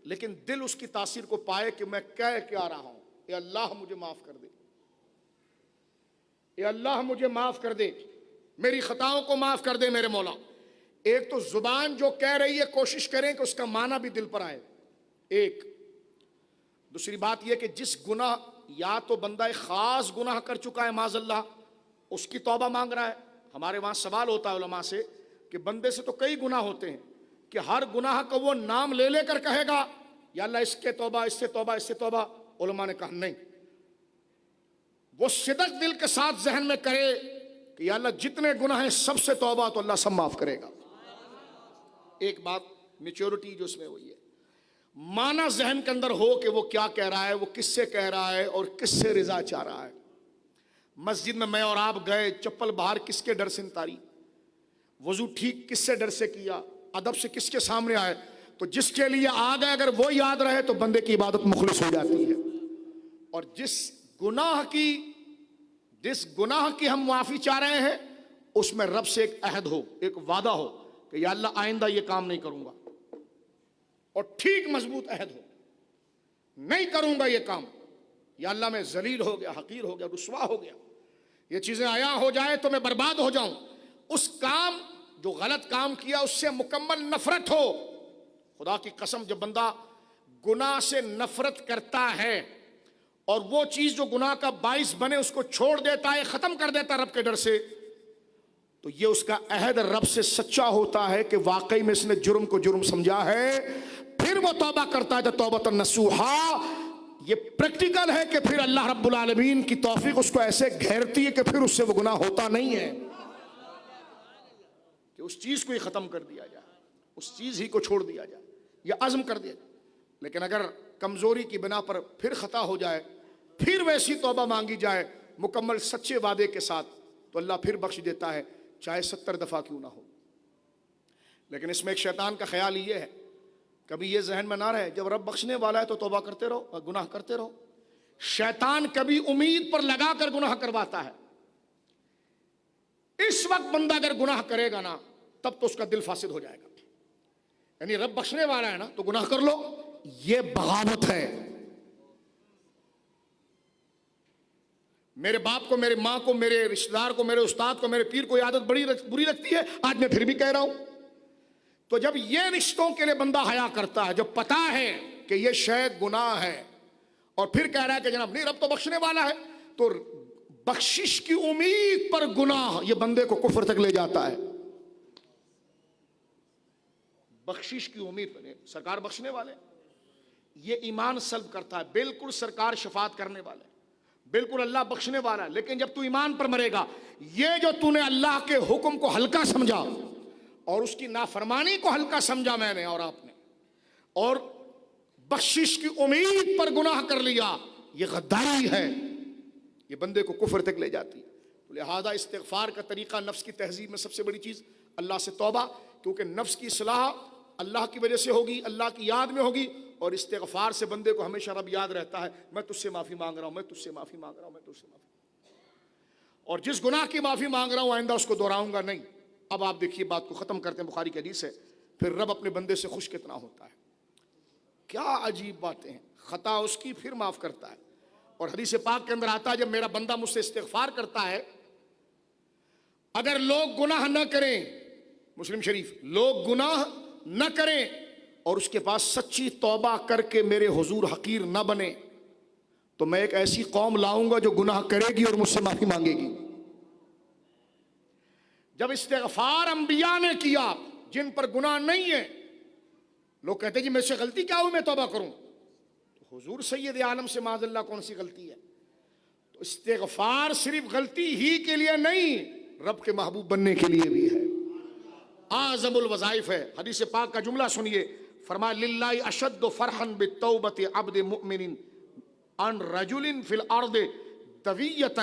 لیکن دل اس کی تاثیر کو پائے کہ میں کہہ کیا رہا ہوں. اے اللہ مجھے معاف کر دے, اے اللہ مجھے معاف کر دے, میری خطاؤں کو معاف کر دے میرے مولا. ایک تو زبان جو کہہ رہی ہے کوشش کریں کہ اس کا معنی بھی دل پر آئے. ایک دوسری بات یہ کہ جس گناہ, یا تو بندہ ایک خاص گناہ کر چکا ہے معاذ اللہ, اس کی توبہ مانگ رہا ہے. ہمارے وہاں سوال ہوتا ہے علماء سے کہ بندے سے تو کئی گناہ ہوتے ہیں کہ ہر گناہ کا وہ نام لے لے کر کہے گا یا اللہ اس کے توبہ, اس سے توبہ, اس سے توبہ. علماء نے کہا نہیں, وہ صدق دل کے ساتھ ذہن میں کرے کہ یا اللہ جتنے گناہ ہیں سب سے توبہ, تو اللہ سب معاف کرے گا. ایک بات میچورٹی جو اس میں ہوئی ہے, معنی ذہن کے اندر ہو کہ وہ کیا کہہ رہا ہے, وہ کس سے کہہ رہا ہے اور کس سے رضا چاہ رہا ہے. مسجد میں اور آپ گئے, چپل باہر کس کے ڈر سے اتاری, وضو ٹھیک کس سے ڈر سے کیا, ادب سے کس کے سامنے آئے, تو جس کے لیے آ گئے اگر وہ یاد رہے تو بندے کی عبادت مخلص ہو جاتی ہے. اور جس گناہ کی ہم معافی چاہ رہے ہیں اس میں رب سے ایک عہد ہو, ایک وعدہ ہو کہ یا اللہ آئندہ یہ کام نہیں کروں گا, اور ٹھیک مضبوط عہد ہو, نہیں کروں گا یہ کام, یا اللہ میں ذلیل ہو گیا, حقیر ہو گیا, رسوا ہو گیا, یہ چیزیں عیاں ہو جائیں تو میں برباد ہو جاؤں. اس کام جو غلط کام کیا اس سے مکمل نفرت ہو. خدا کی قسم جب بندہ گناہ سے نفرت کرتا ہے اور وہ چیز جو گناہ کا باعث بنے اس کو چھوڑ دیتا ہے, ختم کر دیتا ہے رب کے ڈر سے, تو یہ اس کا عہد رب سے سچا ہوتا ہے کہ واقعی میں اس نے جرم کو جرم سمجھا ہے. پھر وہ توبہ کرتا ہے تو توبۃ نصوحا. یہ پریکٹیکل ہے کہ پھر اللہ رب العالمین کی توفیق اس کو ایسے گھیرتی ہے کہ پھر اس سے وہ گناہ ہوتا نہیں ہے, کہ اس چیز کو ہی ختم کر دیا جائے, اس چیز ہی کو چھوڑ دیا جائے, یا عزم کر دیا جائے. لیکن اگر کمزوری کی بنا پر پھر خطا ہو جائے, پھر ویسی توبہ مانگی جائے مکمل سچے وعدے کے ساتھ, تو اللہ پھر بخش دیتا ہے چاہے 70 دفعہ کیوں نہ ہو. لیکن اس میں ایک شیطان کا خیال یہ ہے, کبھی یہ ذہن میں نہ رہے جب رب بخشنے والا ہے تو توبہ کرتے رہو اور گناہ کرتے رہو. شیطان کبھی امید پر لگا کر گناہ کرواتا ہے. اس وقت بندہ اگر گناہ کرے گا نا تب تو اس کا دل فاسد ہو جائے گا, یعنی رب بخشنے والا ہے نا تو گناہ کر لو, یہ بغاوت ہے. میرے باپ کو, میرے ماں کو, میرے رشتہ دار کو, میرے استاد کو, میرے پیر کو یہ عادت بری لگتی ہے, آج میں پھر بھی کہہ رہا ہوں. تو جب یہ رشتوں کے لیے بندہ حیا کرتا ہے, جب پتا ہے کہ یہ شے گناہ ہے, اور پھر کہہ رہا ہے کہ جناب نہیں رب تو بخشنے والا ہے, تو بخشش کی امید پر گناہ یہ بندے کو کفر تک لے جاتا ہے. بخشش کی امید بنے، سرکار بخشنے والے، یہ ایمان سلب کرتا ہے. بالکل سرکار شفاعت کرنے والے، بالکل اللہ بخشنے والا ہے. لیکن جب تو ایمان پر مرے گا، یہ جو تو نے اللہ کے حکم کو ہلکا سمجھا اور اس کی نافرمانی کو ہلکا سمجھا میں نے اور آپ نے، اور بخشش کی امید پر گناہ کر لیا، یہ غداری ہے، یہ بندے کو کفر تک لے جاتی ہے. لہذا استغفار کا طریقہ نفس کی تہذیب میں سب سے بڑی چیز اللہ سے توبہ، کیونکہ نفس کی اصلاح اللہ کی وجہ سے ہوگی، اللہ کی یاد میں ہوگی. اور استغفار سے بندے کو ہمیشہ رب یاد رہتا ہے، میں تجھ سے معافی مانگ رہا ہوں، میں تجھ سے معافی مانگ رہا ہوں، میں تجھ سے معافی، اور جس گناہ کی معافی مانگ رہا ہوں آئندہ اس کو دہراؤں گا نہیں. اب آپ دیکھیے بات کو ختم کرتے ہیں، بخاری کی حدیث ہے، پھر رب اپنے بندے سے خوش کتنا ہوتا ہے. کیا عجیب باتیں ہیں. خطا اس کی پھر معاف کرتا ہے. اور حدیث پاک کے اندر آتا ہے جب میرا بندہ مجھ سے استغفار کرتا ہے، اگر لوگ گناہ نہ کریں، مسلم شریف، لوگ گناہ نہ کریں اور اس کے پاس سچی توبہ کر کے میرے حضور حقیر نہ بنے، تو میں ایک ایسی قوم لاؤں گا جو گناہ کرے گی اور مجھ سے معافی مانگے گی. جب استغفار انبیاء نے کیا جن پر گناہ نہیں ہے، لوگ کہتے ہیں جی میرے سے غلطی کیا ہوئی میں توبہ کروں، تو حضور سید عالم سے معاذ اللہ کون سی غلطی ہے؟ تو استغفار صرف غلطی ہی کے لیے نہیں، رب کے محبوب بننے کے لیے بھی ہے، اعظم الوظائف ہے. حدیث پاک کا جملہ سنیے، فرمایا للہ اشد فرحا بالتوبۃ عبد مؤمن ان رجل فی الارض طویۃ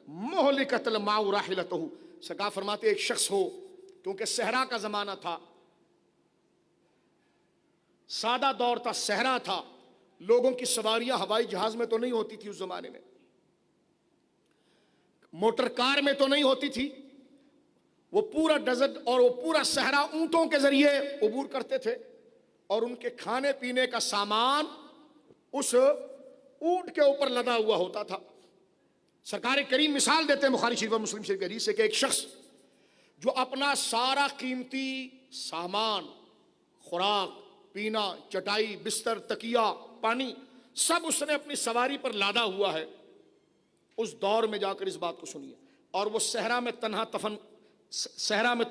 مہلکۃ الماء راحلتہ. سرکار فرماتے ایک شخص ہو، کیونکہ صحرا کا زمانہ تھا، سادہ دور تھا، صحرا تھا، لوگوں کی سواریاں ہوائی جہاز میں تو نہیں ہوتی تھی اس زمانے میں، موٹر کار میں تو نہیں ہوتی تھی، وہ پورا ڈیزرٹ اور وہ پورا صحرا اونٹوں کے ذریعے عبور کرتے تھے، اور ان کے کھانے پینے کا سامان اس اونٹ کے اوپر لدا ہوا ہوتا تھا. سرکار کریم مثال دیتے ہیں بخاری شریف اور مسلم شریف کی حدیث سے کہ ایک شخص جو اپنا سارا قیمتی سامان، خوراک، پینا، چٹائی، بستر، تکیہ، پانی، سب اس نے اپنی سواری پر لادا ہوا ہے. اس دور میں جا کر اس بات کو سنیے، اور وہ صحرا میں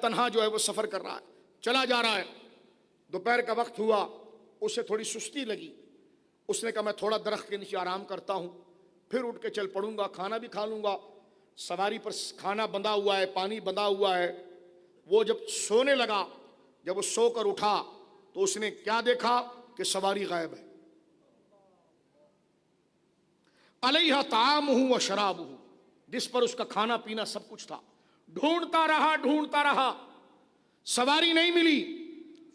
تنہا جو ہے وہ سفر کر رہا ہے، چلا جا رہا ہے. دوپہر کا وقت ہوا، اسے تھوڑی سستی لگی، اس نے کہا میں تھوڑا درخت کے نیچے آرام کرتا ہوں، پھر اٹھ کے چل پڑوں گا، کھانا بھی کھا لوں گا. سواری پر کھانا بندھا ہوا ہے، پانی بندھا ہوا ہے. وہ جب سونے لگا، جب وہ سو کر اٹھا تو اس نے کیا دیکھا کہ سواری غائب ہے. علیہ طعامہ و شرابہ، جس پر اس کا کھانا پینا سب کچھ تھا. ڈھونڈتا رہا، سواری نہیں ملی.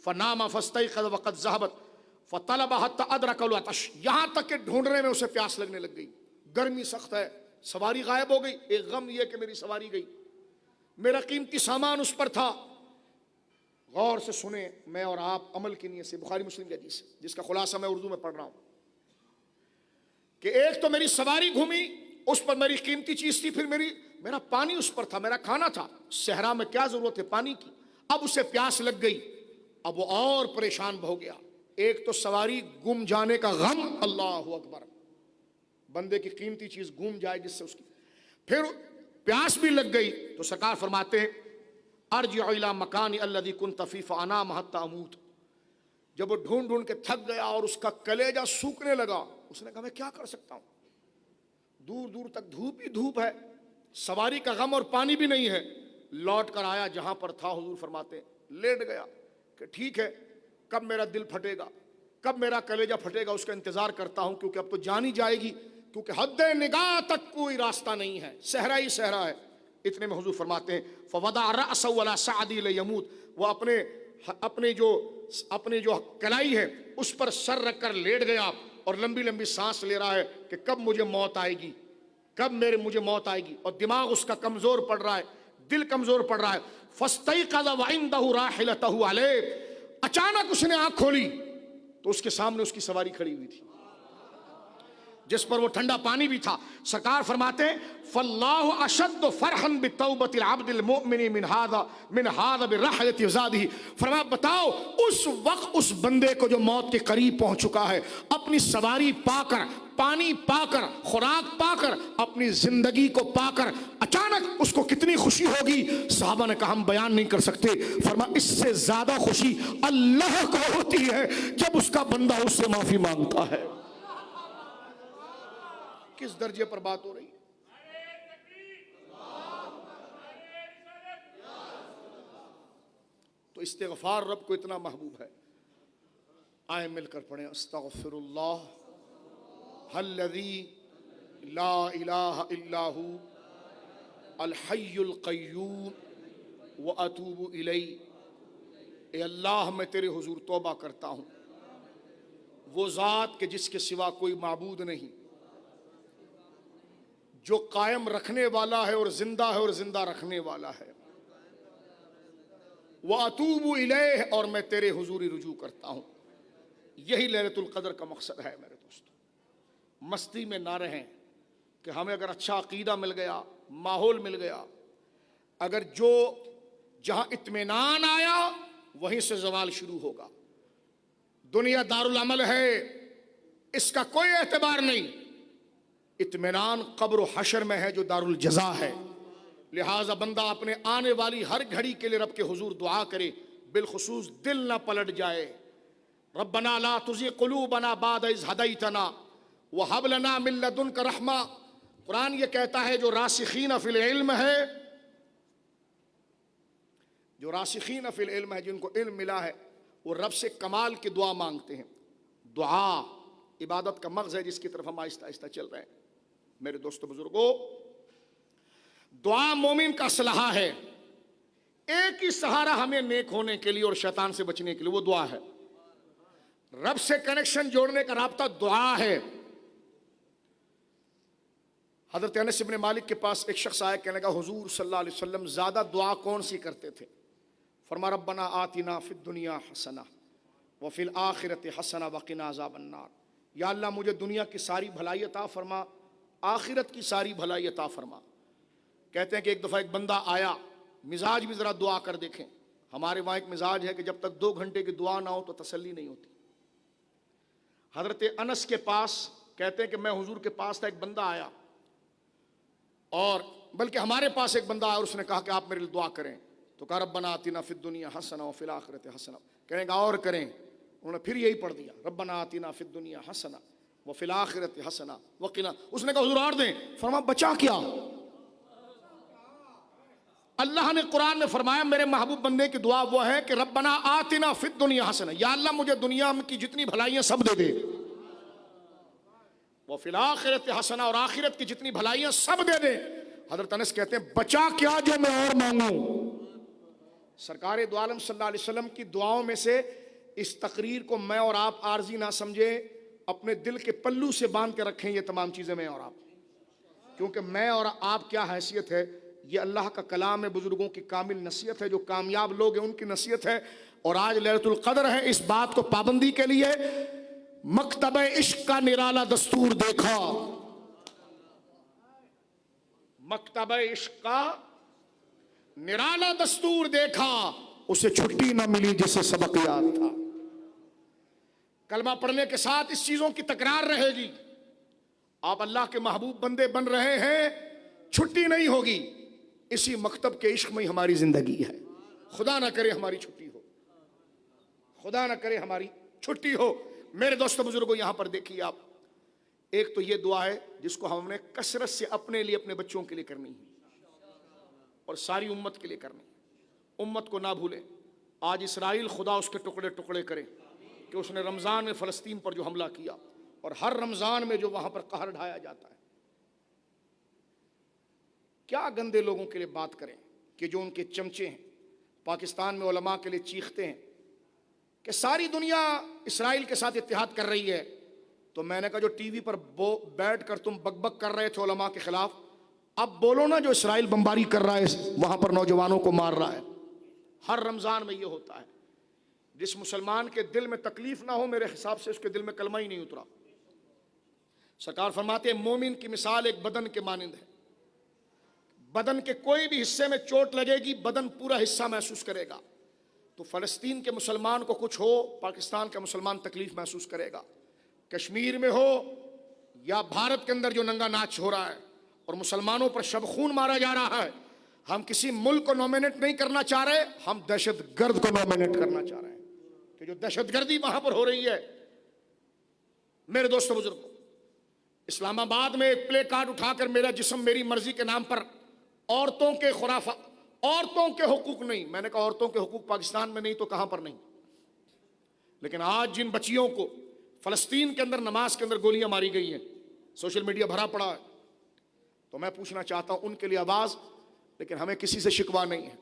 فنام فاستيقظ وقد ذهبت فطلب حتى ادرك العطش، یہاں تک کہ ڈھونڈنے میں اسے پیاس لگنے لگ گئی، گرمی سخت ہے، سواری غائب ہو گئی. ایک غم یہ کہ میری سواری گئی، میرا قیمتی سامان اس پر تھا. غور سے سنیں، میں اور آپ عمل کی نیت سے، بخاری مسلم کی حدیث جس کا خلاصہ میں اردو میں پڑھ رہا ہوں، کہ ایک تو میری سواری گھومی، اس پر میری قیمتی چیز تھی، پھر میرا پانی اس پر تھا، میرا کھانا تھا. صحرا میں کیا ضرورت ہے پانی کی؟ اب اسے پیاس لگ گئی، اب وہ اور پریشان ہو گیا. ایک تو سواری گم جانے کا غم، اللہ اکبر، بندے کی قیمتی چیز گم جائے جس سے اس کی، پھر پیاس بھی لگ گئی. تو سرکار فرماتے ہیں ارجع الی مکانی الذی کنت فیہ فانام حتی اموت. جب وہ ڈھونڈ کے تھک گیا اور اس کا کلیجہ سوکھنے لگا، اس نے کہا میں کیا کر سکتا ہوں، دور دور تک دھوپ ہی دھوپ ہے، سواری کا غم اور پانی بھی نہیں ہے. لوٹ کر آیا جہاں پر تھا، حضور فرماتے ہیں لیٹ گیا کہ ٹھیک ہے، کب میرا دل پھٹے گا، کب میرا کلیجہ پھٹے گا، اس کا انتظار کرتا ہوں، کیونکہ اب تو جان ہی جائے گی، کیونکہ حد نگاہ تک کوئی راستہ نہیں ہے، صحرا ہی صحرا ہے. اتنے میں حضور فرماتے ہیں فوضع رأسہ علی سعدی لیموت، وہ اپنے جو کلائی ہے اس پر سر رکھ کر لیٹ گیا اور لمبی لمبی سانس لے رہا ہے کہ کب مجھے موت آئے گی، کب مجھے موت آئے گی. اور دماغ اس کا کمزور پڑ رہا ہے، دل کمزور پڑ رہا ہے. فاستيقظ وعنده راحلته علیہ، اچانک اس نے آنکھ کھولی تو اس کے سامنے اس کی سواری کھڑی ہوئی تھی جس پر وہ ٹھنڈا پانی بھی تھا. سرکار فرماتے ہیں فاللہ اشد فرحا بتوبۃ العبد المؤمن من هذا برحلۃ زادہ. فرمایا بتاؤ اس وقت اس بندے کو جو موت کے قریب پہنچ چکا ہے، اپنی سواری پا کر پانی پا کر، خوراک پا کر، اپنی زندگی کو پا کر اچانک اس کو کتنی خوشی ہوگی، صحابہ نے کہا ہم بیان نہیں کر سکتے۔ فرمایا اس سے زیادہ خوشی اللہ کو ہوتی ہے جب اس کا بندہ اس سے معافی مانگتا ہے۔ کس درجے پر بات ہو رہی ہے؟ تو استغفار رب کو اتنا محبوب ہے۔ آئیں مل کر پڑھیں استغفر اللہ الذی لا الہ الا ہو الحی القیوم واتوب الیہ۔ اے اللہ میں تیرے حضور توبہ کرتا ہوں، وہ ذات کہ جس کے سوا کوئی معبود نہیں، جو قائم رکھنے والا ہے اور زندہ رکھنے والا ہے، وَأَتُوبُ إِلَيْهِ، اور میں تیرے حضوری رجوع کرتا ہوں۔ یہی لیلۃ القدر کا مقصد ہے میرے دوستو۔ مستی میں نہ رہیں کہ ہمیں اگر اچھا عقیدہ مل گیا، ماحول مل گیا، اگر جو جہاں اطمینان آیا وہیں سے زوال شروع ہوگا۔ دنیا دارالعمل ہے، اس کا کوئی اعتبار نہیں۔ اطمینان قبر و حشر میں ہے جو دارالجزا ہے۔ لہٰذا بندہ اپنے آنے والی ہر گھڑی کے لیے رب کے حضور دعا کرے، بالخصوص دل نہ پلٹ جائے۔ ربنا لا تزغ قلوبنا بعد اذ ہدیتنا وہب لنا من لدنک رحمہ۔ قرآن یہ کہتا ہے جو راسخین فی العلم ہے، جو راسخین فی العلم ہے، جن کو علم ملا ہے، وہ رب سے کمال کی دعا مانگتے ہیں۔ دعا عبادت کا مغز ہے جس کی طرف ہم آہستہ آہستہ چل رہے ہیں۔ میرے دوستو بزرگوں، دعا مومن کا اسلحہ ہے۔ ایک ہی سہارا ہمیں نیک ہونے کے لیے اور شیطان سے بچنے کے لیے، وہ دعا ہے۔ رب سے کنیکشن جوڑنے کا رابطہ دعا ہے۔ حضرت انس بن مالک کے پاس ایک شخص آیا، کہنے لگا حضور صلی اللہ علیہ وسلم زیادہ دعا کون سی کرتے تھے؟ فرمایا ربنا آتنا فی الدنیا حسنہ وفی الآخرۃ حسنہ وقنا عذاب النار۔ یا اللہ مجھے دنیا کی ساری بھلائی عطا فرما، آخرت کی ساری بھلائی عطا فرما۔ کہتے ہیں کہ ایک دفعہ ایک بندہ آیا، مزاج بھی ذرا دعا کر دیکھیں۔ ہمارے وہاں ایک مزاج ہے کہ جب تک 2 گھنٹے کی دعا نہ ہو تو تسلی نہیں ہوتی۔ حضرت انس کے پاس کہتے ہیں کہ میں حضور کے پاس تھا، ایک بندہ آیا، اور بلکہ ہمارے پاس ایک بندہ آیا اور اس نے کہا کہ آپ میرے لیے دعا کریں۔ تو کہا ربنا آتنا فی الدنیا حسنہ وفی الآخرۃ حسنہ۔ کہنے گا اور کریں، انہوں نے پھر یہی پڑھ دیا ربنا آتنا فی الدنیا حسنہ وفی الآخرۃ حسنہ وقنا۔ اس نے کہا حضور اور دیں۔ فرمایا بچا کیا؟ اللہ نے قرآن میں فرمایا میرے محبوب بندے کی دعا وہ ہے کہ ربنا آتنا فی الدنیا حسنہ، یا اللہ مجھے دنیا کی جتنی بھلائیاں سب دے دے، وفی الآخرۃ حسنہ، اور آخرت کی جتنی بھلائیاں سب دے دے۔ حضرت انس کہتے ہیں بچا کیا جو میں اور مانگوں؟ سرکار دو عالم صلی اللہ علیہ وسلم کی دعاؤں میں سے اس تقریر کو میں اور آپ عارضی نہ سمجھیں، اپنے دل کے پلو سے باندھ کے رکھیں یہ تمام چیزیں میں اور آپ، کیونکہ میں اور آپ کیا حیثیت ہے، یہ اللہ کا کلام ہے، بزرگوں کی کامل نصیحت ہے، جو کامیاب لوگ ہیں ان کی نصیحت ہے۔ اور آج لیلۃ القدر ہے، اس بات کو پابندی کے لیے مکتب عشق کا نرالا دستور دیکھا، مکتب عشق کا نرالا دستور دیکھا، اسے چھٹی نہ ملی جسے سبق یاد تھا۔ کلمہ پڑھنے کے ساتھ اس چیزوں کی تکرار رہے گی، آپ اللہ کے محبوب بندے بن رہے ہیں، چھٹی نہیں ہوگی۔ اسی مکتب کے عشق میں ہماری زندگی ہے۔ خدا نہ کرے ہماری چھٹی ہو، خدا نہ کرے ہماری چھٹی ہو۔ میرے دوستو بزرگوں، یہاں پر دیکھیے آپ، ایک تو یہ دعا ہے جس کو ہم نے کثرت سے اپنے لیے، اپنے بچوں کے لیے کرنی ہے اور ساری امت کے لیے کرنی ہے۔ امت کو نہ بھولیں۔ آج اسرائیل خدا اس کے ٹکڑے ٹکڑے کرے کہ اس نے رمضان میں فلسطین پر جو حملہ کیا، اور ہر رمضان میں جو وہاں پر قہر ڈھایا جاتا ہے، کیا گندے لوگوں کے لیے بات کریں کہ جو ان کے چمچے ہیں، پاکستان میں علماء کے لیے چیختے ہیں کہ ساری دنیا اسرائیل کے ساتھ اتحاد کر رہی ہے۔ تو میں نے کہا جو ٹی وی پر بیٹھ کر تم بک بک کر رہے تھے علماء کے خلاف، اب بولو نا جو اسرائیل بمباری کر رہا ہے، وہاں پر نوجوانوں کو مار رہا ہے۔ ہر رمضان میں یہ ہوتا ہے۔ جس مسلمان کے دل میں تکلیف نہ ہو، میرے حساب سے اس کے دل میں کلمہ ہی نہیں اترا۔ سرکار فرماتے ہیں مومن کی مثال ایک بدن کے مانند ہے، بدن کے کوئی بھی حصے میں چوٹ لگے گی، بدن پورا حصہ محسوس کرے گا۔ تو فلسطین کے مسلمان کو کچھ ہو، پاکستان کا مسلمان تکلیف محسوس کرے گا، کشمیر میں ہو یا بھارت کے اندر جو ننگا ناچ ہو رہا ہے اور مسلمانوں پر شب خون مارا جا رہا ہے، ہم کسی ملک کو نومینیٹ نہیں کرنا چاہ رہے، ہم دہشت گرد کو نومینیٹ کرنا چاہ رہے ہیں کہ جو دہشت گردی وہاں پر ہو رہی ہے۔ میرے دوستو بزرگوں، اسلام آباد میں ایک پلے کارڈ اٹھا کر میرا جسم میری مرضی کے نام پر عورتوں کے عورتوں کے حقوق نہیں، میں نے کہا عورتوں کے حقوق پاکستان میں نہیں تو کہاں پر نہیں، لیکن آج جن بچیوں کو فلسطین کے اندر نماز کے اندر گولیاں ماری گئی ہیں، سوشل میڈیا بھرا پڑا ہے، تو میں پوچھنا چاہتا ہوں ان کے لیے آواز، لیکن ہمیں کسی سے شکوہ نہیں ہے،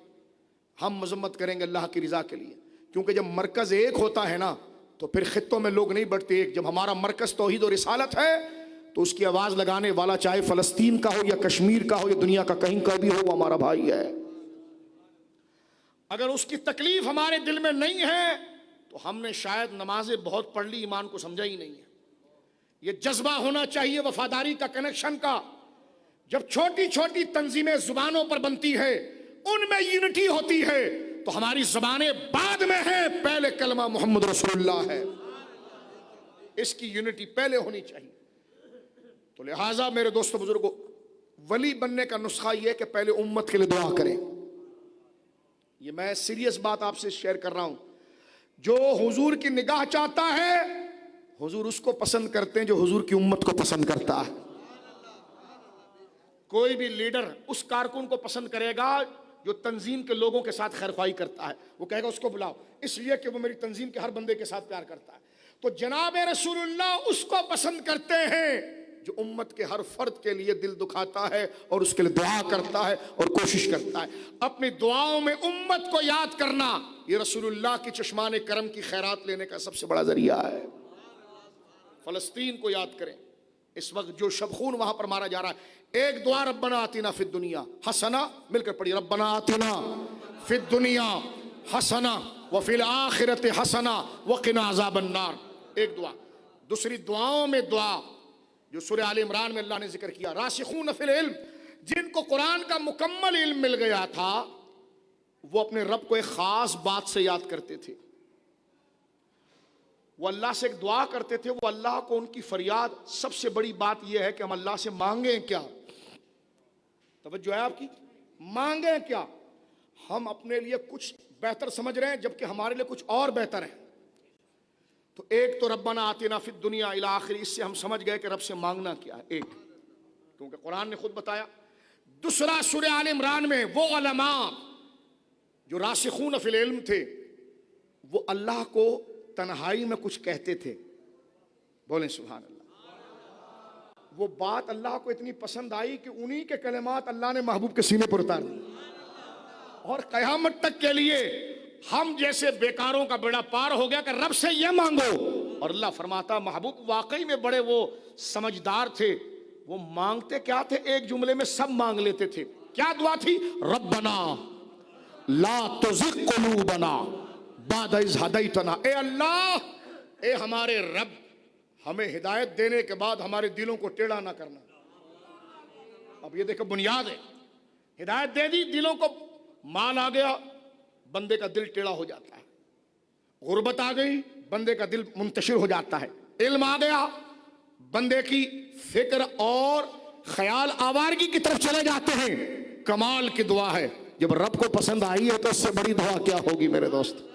ہم مذمت کریں گے اللہ کی رضا کے لیے، کیونکہ جب مرکز ایک ہوتا ہے نا تو پھر خطوں میں لوگ نہیں بڑھتے ایک۔ جب ہمارا مرکز توحید و رسالت ہے تو اس کی آواز لگانے والا چاہے فلسطین کا ہو یا کشمیر کا ہو یا دنیا کا کہیں کا بھی ہو، وہ ہمارا بھائی ہے۔ اگر اس کی تکلیف ہمارے دل میں نہیں ہے تو ہم نے شاید نمازیں بہت پڑھ لی، ایمان کو سمجھا ہی نہیں ہے۔ یہ جذبہ ہونا چاہیے وفاداری کا، کنیکشن کا۔ جب چھوٹی چھوٹی تنظیمیں زبانوں پر بنتی ہے، ان میں یونٹی ہوتی ہے، تو ہماری زبانیں بعد میں ہیں، پہلے کلمہ محمد رسول اللہ ہے، اس کی یونٹی پہلے ہونی چاہیے۔ تو لہٰذا میرے دوستو بزرگوں، ولی بننے کا نسخہ یہ ہے کہ پہلے امت کے لیے دعا کریں۔ یہ میں سیریس بات آپ سے شیئر کر رہا ہوں۔ جو حضور کی نگاہ چاہتا ہے، حضور اس کو پسند کرتے ہیں جو حضور کی امت کو پسند کرتا ہے۔ کوئی بھی لیڈر اس کارکن کو پسند کرے گا جو تنظیم کے لوگوں کے ساتھ خیر خواہی کرتا ہے، وہ کہے گا اس کو بلاؤ، اس لیے کہ وہ میری تنظیم کے ہر بندے کے ساتھ پیار کرتا ہے۔ تو جناب رسول اللہ اس کو پسند کرتے ہیں جو امت کے ہر فرد کے لیے دل دکھاتا ہے اور اس کے لیے دعا کرتا ہے اور کوشش کرتا ہے۔ اپنی دعاؤں میں امت کو یاد کرنا یہ رسول اللہ کی چشمان کرم کی خیرات لینے کا سب سے بڑا ذریعہ ہے۔ فلسطین کو یاد کریں، اس وقت جو شب خون وہاں پر مارا جا رہا ہے۔ ایک دعا ربنا آتنا فی الدنیا حسنہ، مل کر پڑھی، ربنا آتنا فی الدنیا حسنہ وفی الآخرۃ حسنہ وقنا عذاب النار، ایک دعا۔ دوسری دعاؤں میں دعا جو سورہ آل عمران میں اللہ نے ذکر کیا، راسخون فی العلم، جن کو قرآن کا مکمل علم مل گیا تھا، وہ اپنے رب کو ایک خاص بات سے یاد کرتے تھے، وہ اللہ سے ایک دعا کرتے تھے، وہ اللہ کو ان کی فریاد، سب سے بڑی بات یہ ہے کہ ہم اللہ سے مانگیں کیا؟ توجہ ہے آپ کی؟ مانگیں کیا؟ ہم اپنے لیے کچھ بہتر سمجھ رہے ہیں جبکہ ہمارے لیے کچھ اور بہتر ہے۔ تو ایک تو ربنا آتنا فی الدنیا الی آخر، اس سے ہم سمجھ گئے کہ رب سے مانگنا کیا ہے، ایک کیونکہ قرآن نے خود بتایا۔ دوسرا سورہ آل عمران میں وہ علماء جو راسخون فی العلم تھے، وہ اللہ کو تنہائی میں کچھ کہتے تھے، بولیں سبحان اللہ۔ وہ بات اللہ کو اتنی پسند آئی کہ انہی کے کلمات اللہ نے محبوب کے سینے پر اتار دی، اور قیامت تک کے لیے ہم جیسے بیکاروں کا بیڑا پار ہو گیا کہ رب سے یہ مانگو، اور اللہ فرماتا محبوب واقعی میں بڑے وہ سمجھدار تھے، وہ مانگتے کیا تھے؟ ایک جملے میں سب مانگ لیتے تھے۔ کیا دعا تھی؟ ربنا لا تزغ قلوبنا بعد اذ ہدیتنا، اے اللہ، اے ہمارے رب، ہمیں ہدایت دینے کے بعد ہمارے دلوں کو ٹیڑھا نہ کرنا۔ اب یہ دیکھو بنیاد ہے، ہدایت دے دی، دلوں کو مال آ گیا، بندے کا دل ٹیڑھا ہو جاتا ہے، غربت آ گئی، بندے کا دل منتشر ہو جاتا ہے، علم آ گیا، بندے کی فکر اور خیال آوارگی کی طرف چلے جاتے ہیں۔ کمال کی دعا ہے، جب رب کو پسند آئی ہے تو اس سے بڑی دعا کیا ہوگی میرے دوست؟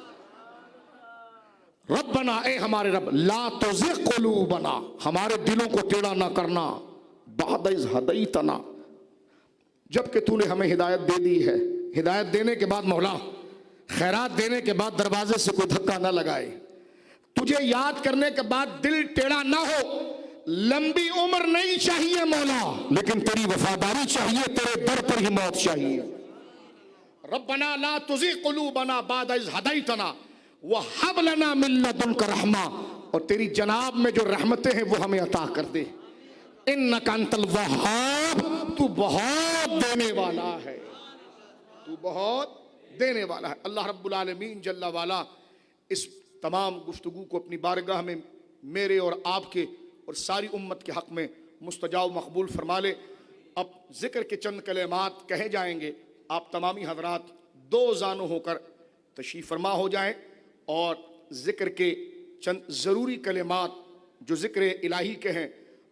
ربنا، اے ہمارے رب، لا تزغ قلوبنا، ہمارے دلوں کو ٹیڑھا نہ کرنا، بعد اذ ہدیتنا، جبکہ تو نے ہمیں ہدایت دے دی ہے۔ ہدایت دینے کے بعد مولا، خیرات دینے کے بعد دروازے سے کوئی دھکا نہ لگائے، تجھے یاد کرنے کے بعد دل ٹیڑھا نہ ہو، لمبی عمر نہیں چاہیے مولا، لیکن تیری وفاداری چاہیے، تیرے در پر ہی موت چاہیے۔ ربنا لا تزغ قلوبنا بعد اذ ہدیتنا وہب لنا من لدنک رحمہ، اور تیری جناب میں جو رحمتیں ہیں وہ ہمیں عطا کر دے، انک انت الوہاب، تو بہت دینے والا ہے، تو بہت دینے والا ہے۔ اللہ رب العالمین جل والا اس تمام گفتگو کو اپنی بارگاہ میں میرے اور آپ کے اور ساری امت کے حق میں مستجاب مقبول فرما لے۔ اب ذکر کے چند کلمات کہے جائیں گے، آپ تمامی حضرات دو زانو ہو کر تشریف فرما ہو جائیں، اور ذکر کے چند ضروری کلمات جو ذکر الہی کے ہیں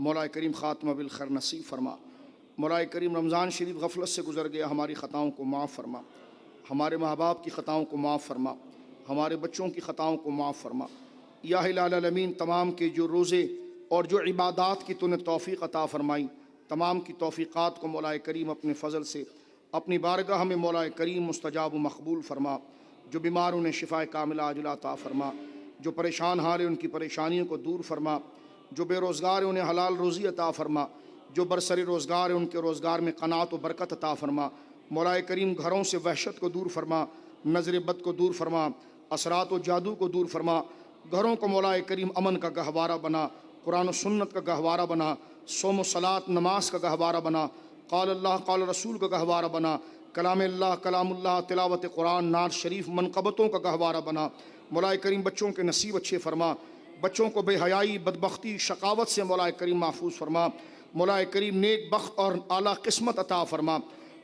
مولا کریم خاتمہ بالخیر نصیب فرما۔ مولا کریم رمضان شریف غفلت سے گزر گیا، ہماری خطاؤں کو معاف فرما، ہمارے ماں باپ کی خطاؤں کو معاف فرما، ہمارے بچوں کی خطاؤں کو معاف فرما۔ یا الہ العالمین تمام کے جو روزے اور جو عبادات کی تو نے توفیق عطا فرمائی، تمام کی توفیقات کو مولا کریم اپنے فضل سے اپنی بارگاہ میں مولا کریم مستجاب و مقبول فرما۔ جو بیمار انہیں شفا کاملہ عاجلہ عطا فرما، جو پریشان حال ہیں ان کی پریشانیوں کو دور فرما، جو بے روزگار ہیں انہیں حلال روزی عطا فرما، جو برسر روزگار ہیں ان کے روزگار میں قناعت و برکت عطا فرما۔ مولا کریم گھروں سے وحشت کو دور فرما، نظر بد کو دور فرما، اثرات و جادو کو دور فرما۔ گھروں کو مولا کریم امن کا گہوارہ بنا، قرآن و سنت کا گہوارہ بنا، صوم و صلاۃ نماز کا گہوارہ بنا، قال اللہ قال رسول کا گہوارہ بنا، کلام اللہ تلاوت قرآن نعت شریف منقبتوں کا گہوارہ بنا۔ مولا کریم بچوں کے نصیب اچھے فرما، بچوں کو بے حیائی، بدبختی، شقاوت سے مولا کریم محفوظ فرما۔ مولا کریم نیک بخت اور اعلیٰ قسمت عطا فرما۔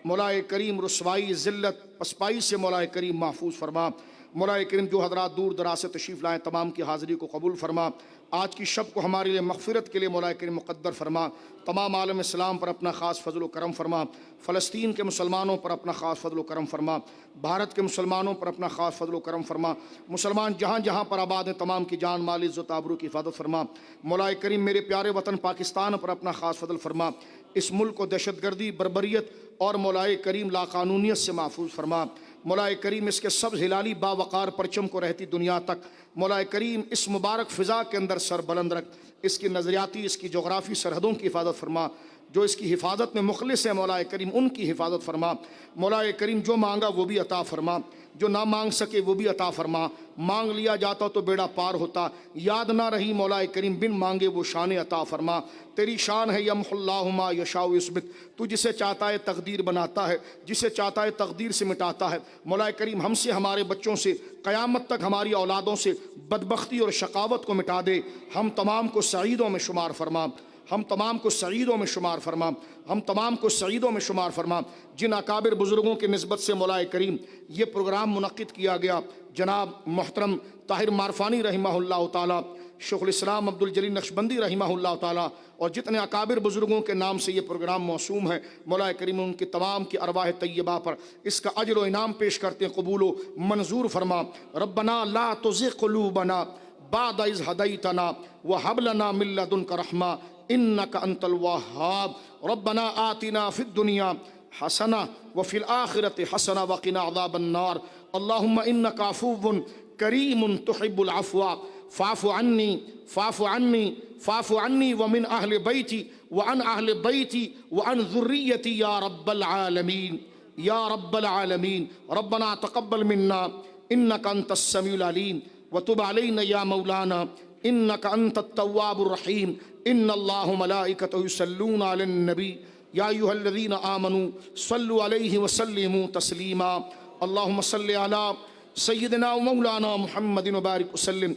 مولا کریم رسوائی، ذلت، پسپائی سے مولا کریم محفوظ فرما۔ مولا کریم جو حضرات دور دراز سے تشریف لائیں تمام کی حاضری کو قبول فرما۔ آج کی شب کو ہمارے لیے مغفرت کے لیے مولا کریم مقدر فرما۔ تمام عالم اسلام پر اپنا خاص فضل و کرم فرما، فلسطین کے مسلمانوں پر اپنا خاص فضل و کرم فرما، بھارت کے مسلمانوں پر اپنا خاص فضل و کرم فرما۔ مسلمان جہاں جہاں پر آباد ہیں تمام کی جان مال عزت آبرو کی حفاظت فرما۔ مولا کریم میرے پیارے وطن پاکستان پر اپنا خاص فضل فرما، اس ملک کو دہشت گردی، بربریت اور مولا کریم لاقانونیت سے محفوظ فرما۔ مولا کریم اس کے سبز ہلالی باوقار پرچم کو رہتی دنیا تک مولا کریم اس مبارک فضا کے اندر سر بلند رکھ، اس کی نظریاتی، اس کی جغرافی سرحدوں کی حفاظت فرما۔ جو اس کی حفاظت میں مخلص ہے مولا کریم ان کی حفاظت فرما۔ مولا کریم جو مانگا وہ بھی عطا فرما، جو نہ مانگ سکے وہ بھی عطا فرما۔ مانگ لیا جاتا تو بیڑا پار ہوتا، یاد نہ رہی مولا کریم بن مانگے وہ شان عطا فرما۔ تیری شان ہے یمحو اللہ ما یشاء یثبت، تو جسے چاہتا ہے تقدیر بناتا ہے، جسے چاہتا ہے تقدیر سے مٹاتا ہے۔ مولا کریم ہم سے، ہمارے بچوں سے، قیامت تک ہماری اولادوں سے بدبختی اور شقاوت کو مٹا دے۔ ہم تمام کو سعیدوں میں شمار فرما، ہم تمام کو سعیدوں میں شمار فرما، ہم تمام کو سعیدوں میں شمار فرما۔ جن اکابر بزرگوں کی نسبت سے مولا کریم یہ پروگرام منعقد کیا گیا، جناب محترم طاہر معرفانی رحمہ اللہ تعالیٰ، شیخ الاسلام عبد الجلیل نقشبندی رحمہ اللہ تعالیٰ اور جتنے اکابر بزرگوں کے نام سے یہ پروگرام موسوم ہے، مولا کریم ان کی تمام کی ارواح طیبہ پر اس کا اجر و انعام پیش کرتے ہیں، قبول و منظور فرما۔ ربنا لا تزغ قلوبنا بعد اذ ہدیتنا وہب لنا من لدنک رحمہ انک انت الوہاب۔ ربنا آتنا فی الدنیا حسنہ وفی الآخرۃ حسنہ وقنا عذاب النار۔ اللہم انک عفو کریم تحب العفو فاعف عنی فاعف عنی فاعف عنی ومن اہل بیتی وعن اہل بیتی وعن ذریتی یا رب العالمین یا رب العالمین۔ ربنا تقبل منا انک انت السمیع العلیم وتب علینا یا مولانا انک انت التواب الرحیم۔ ان اللہ ملائکتہ یصلون علی النبی یا ایھا الذین آمنوا صلوا علیہ وسلموا تسلیما۔ اللہم صلی علی سیدنا و مولانا محمد وبارک وسلم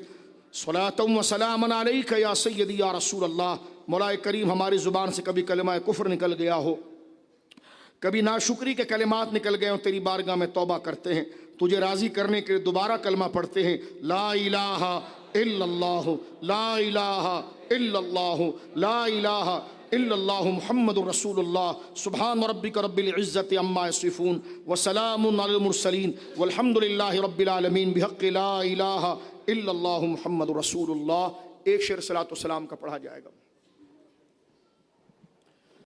صلاۃ و سلاما علیک یا سیدی یا رسول اللہ۔ مولا کریم ہماری زبان سے کبھی کلمہ کفر نکل گیا ہو، کبھی ناشکری کے کلمات نکل گئے ہوں، تیری بارگاہ میں توبہ کرتے ہیں، تجھے راضی کرنے کے لیے دوبارہ کلمہ پڑھتے ہیں، لا الہ الا اللہ لا الہ الا اللہ لا الہ الا اللہ محمد رسول اللہ۔ سبحان ربک رب العزت عما یصفون وسلام علی المرسلین والحمد للہ رب العالمین بحق لا الہ الا اللہ محمد رسول اللہ۔ ایک شعر صلاۃ و سلام کا پڑھا جائے گا۔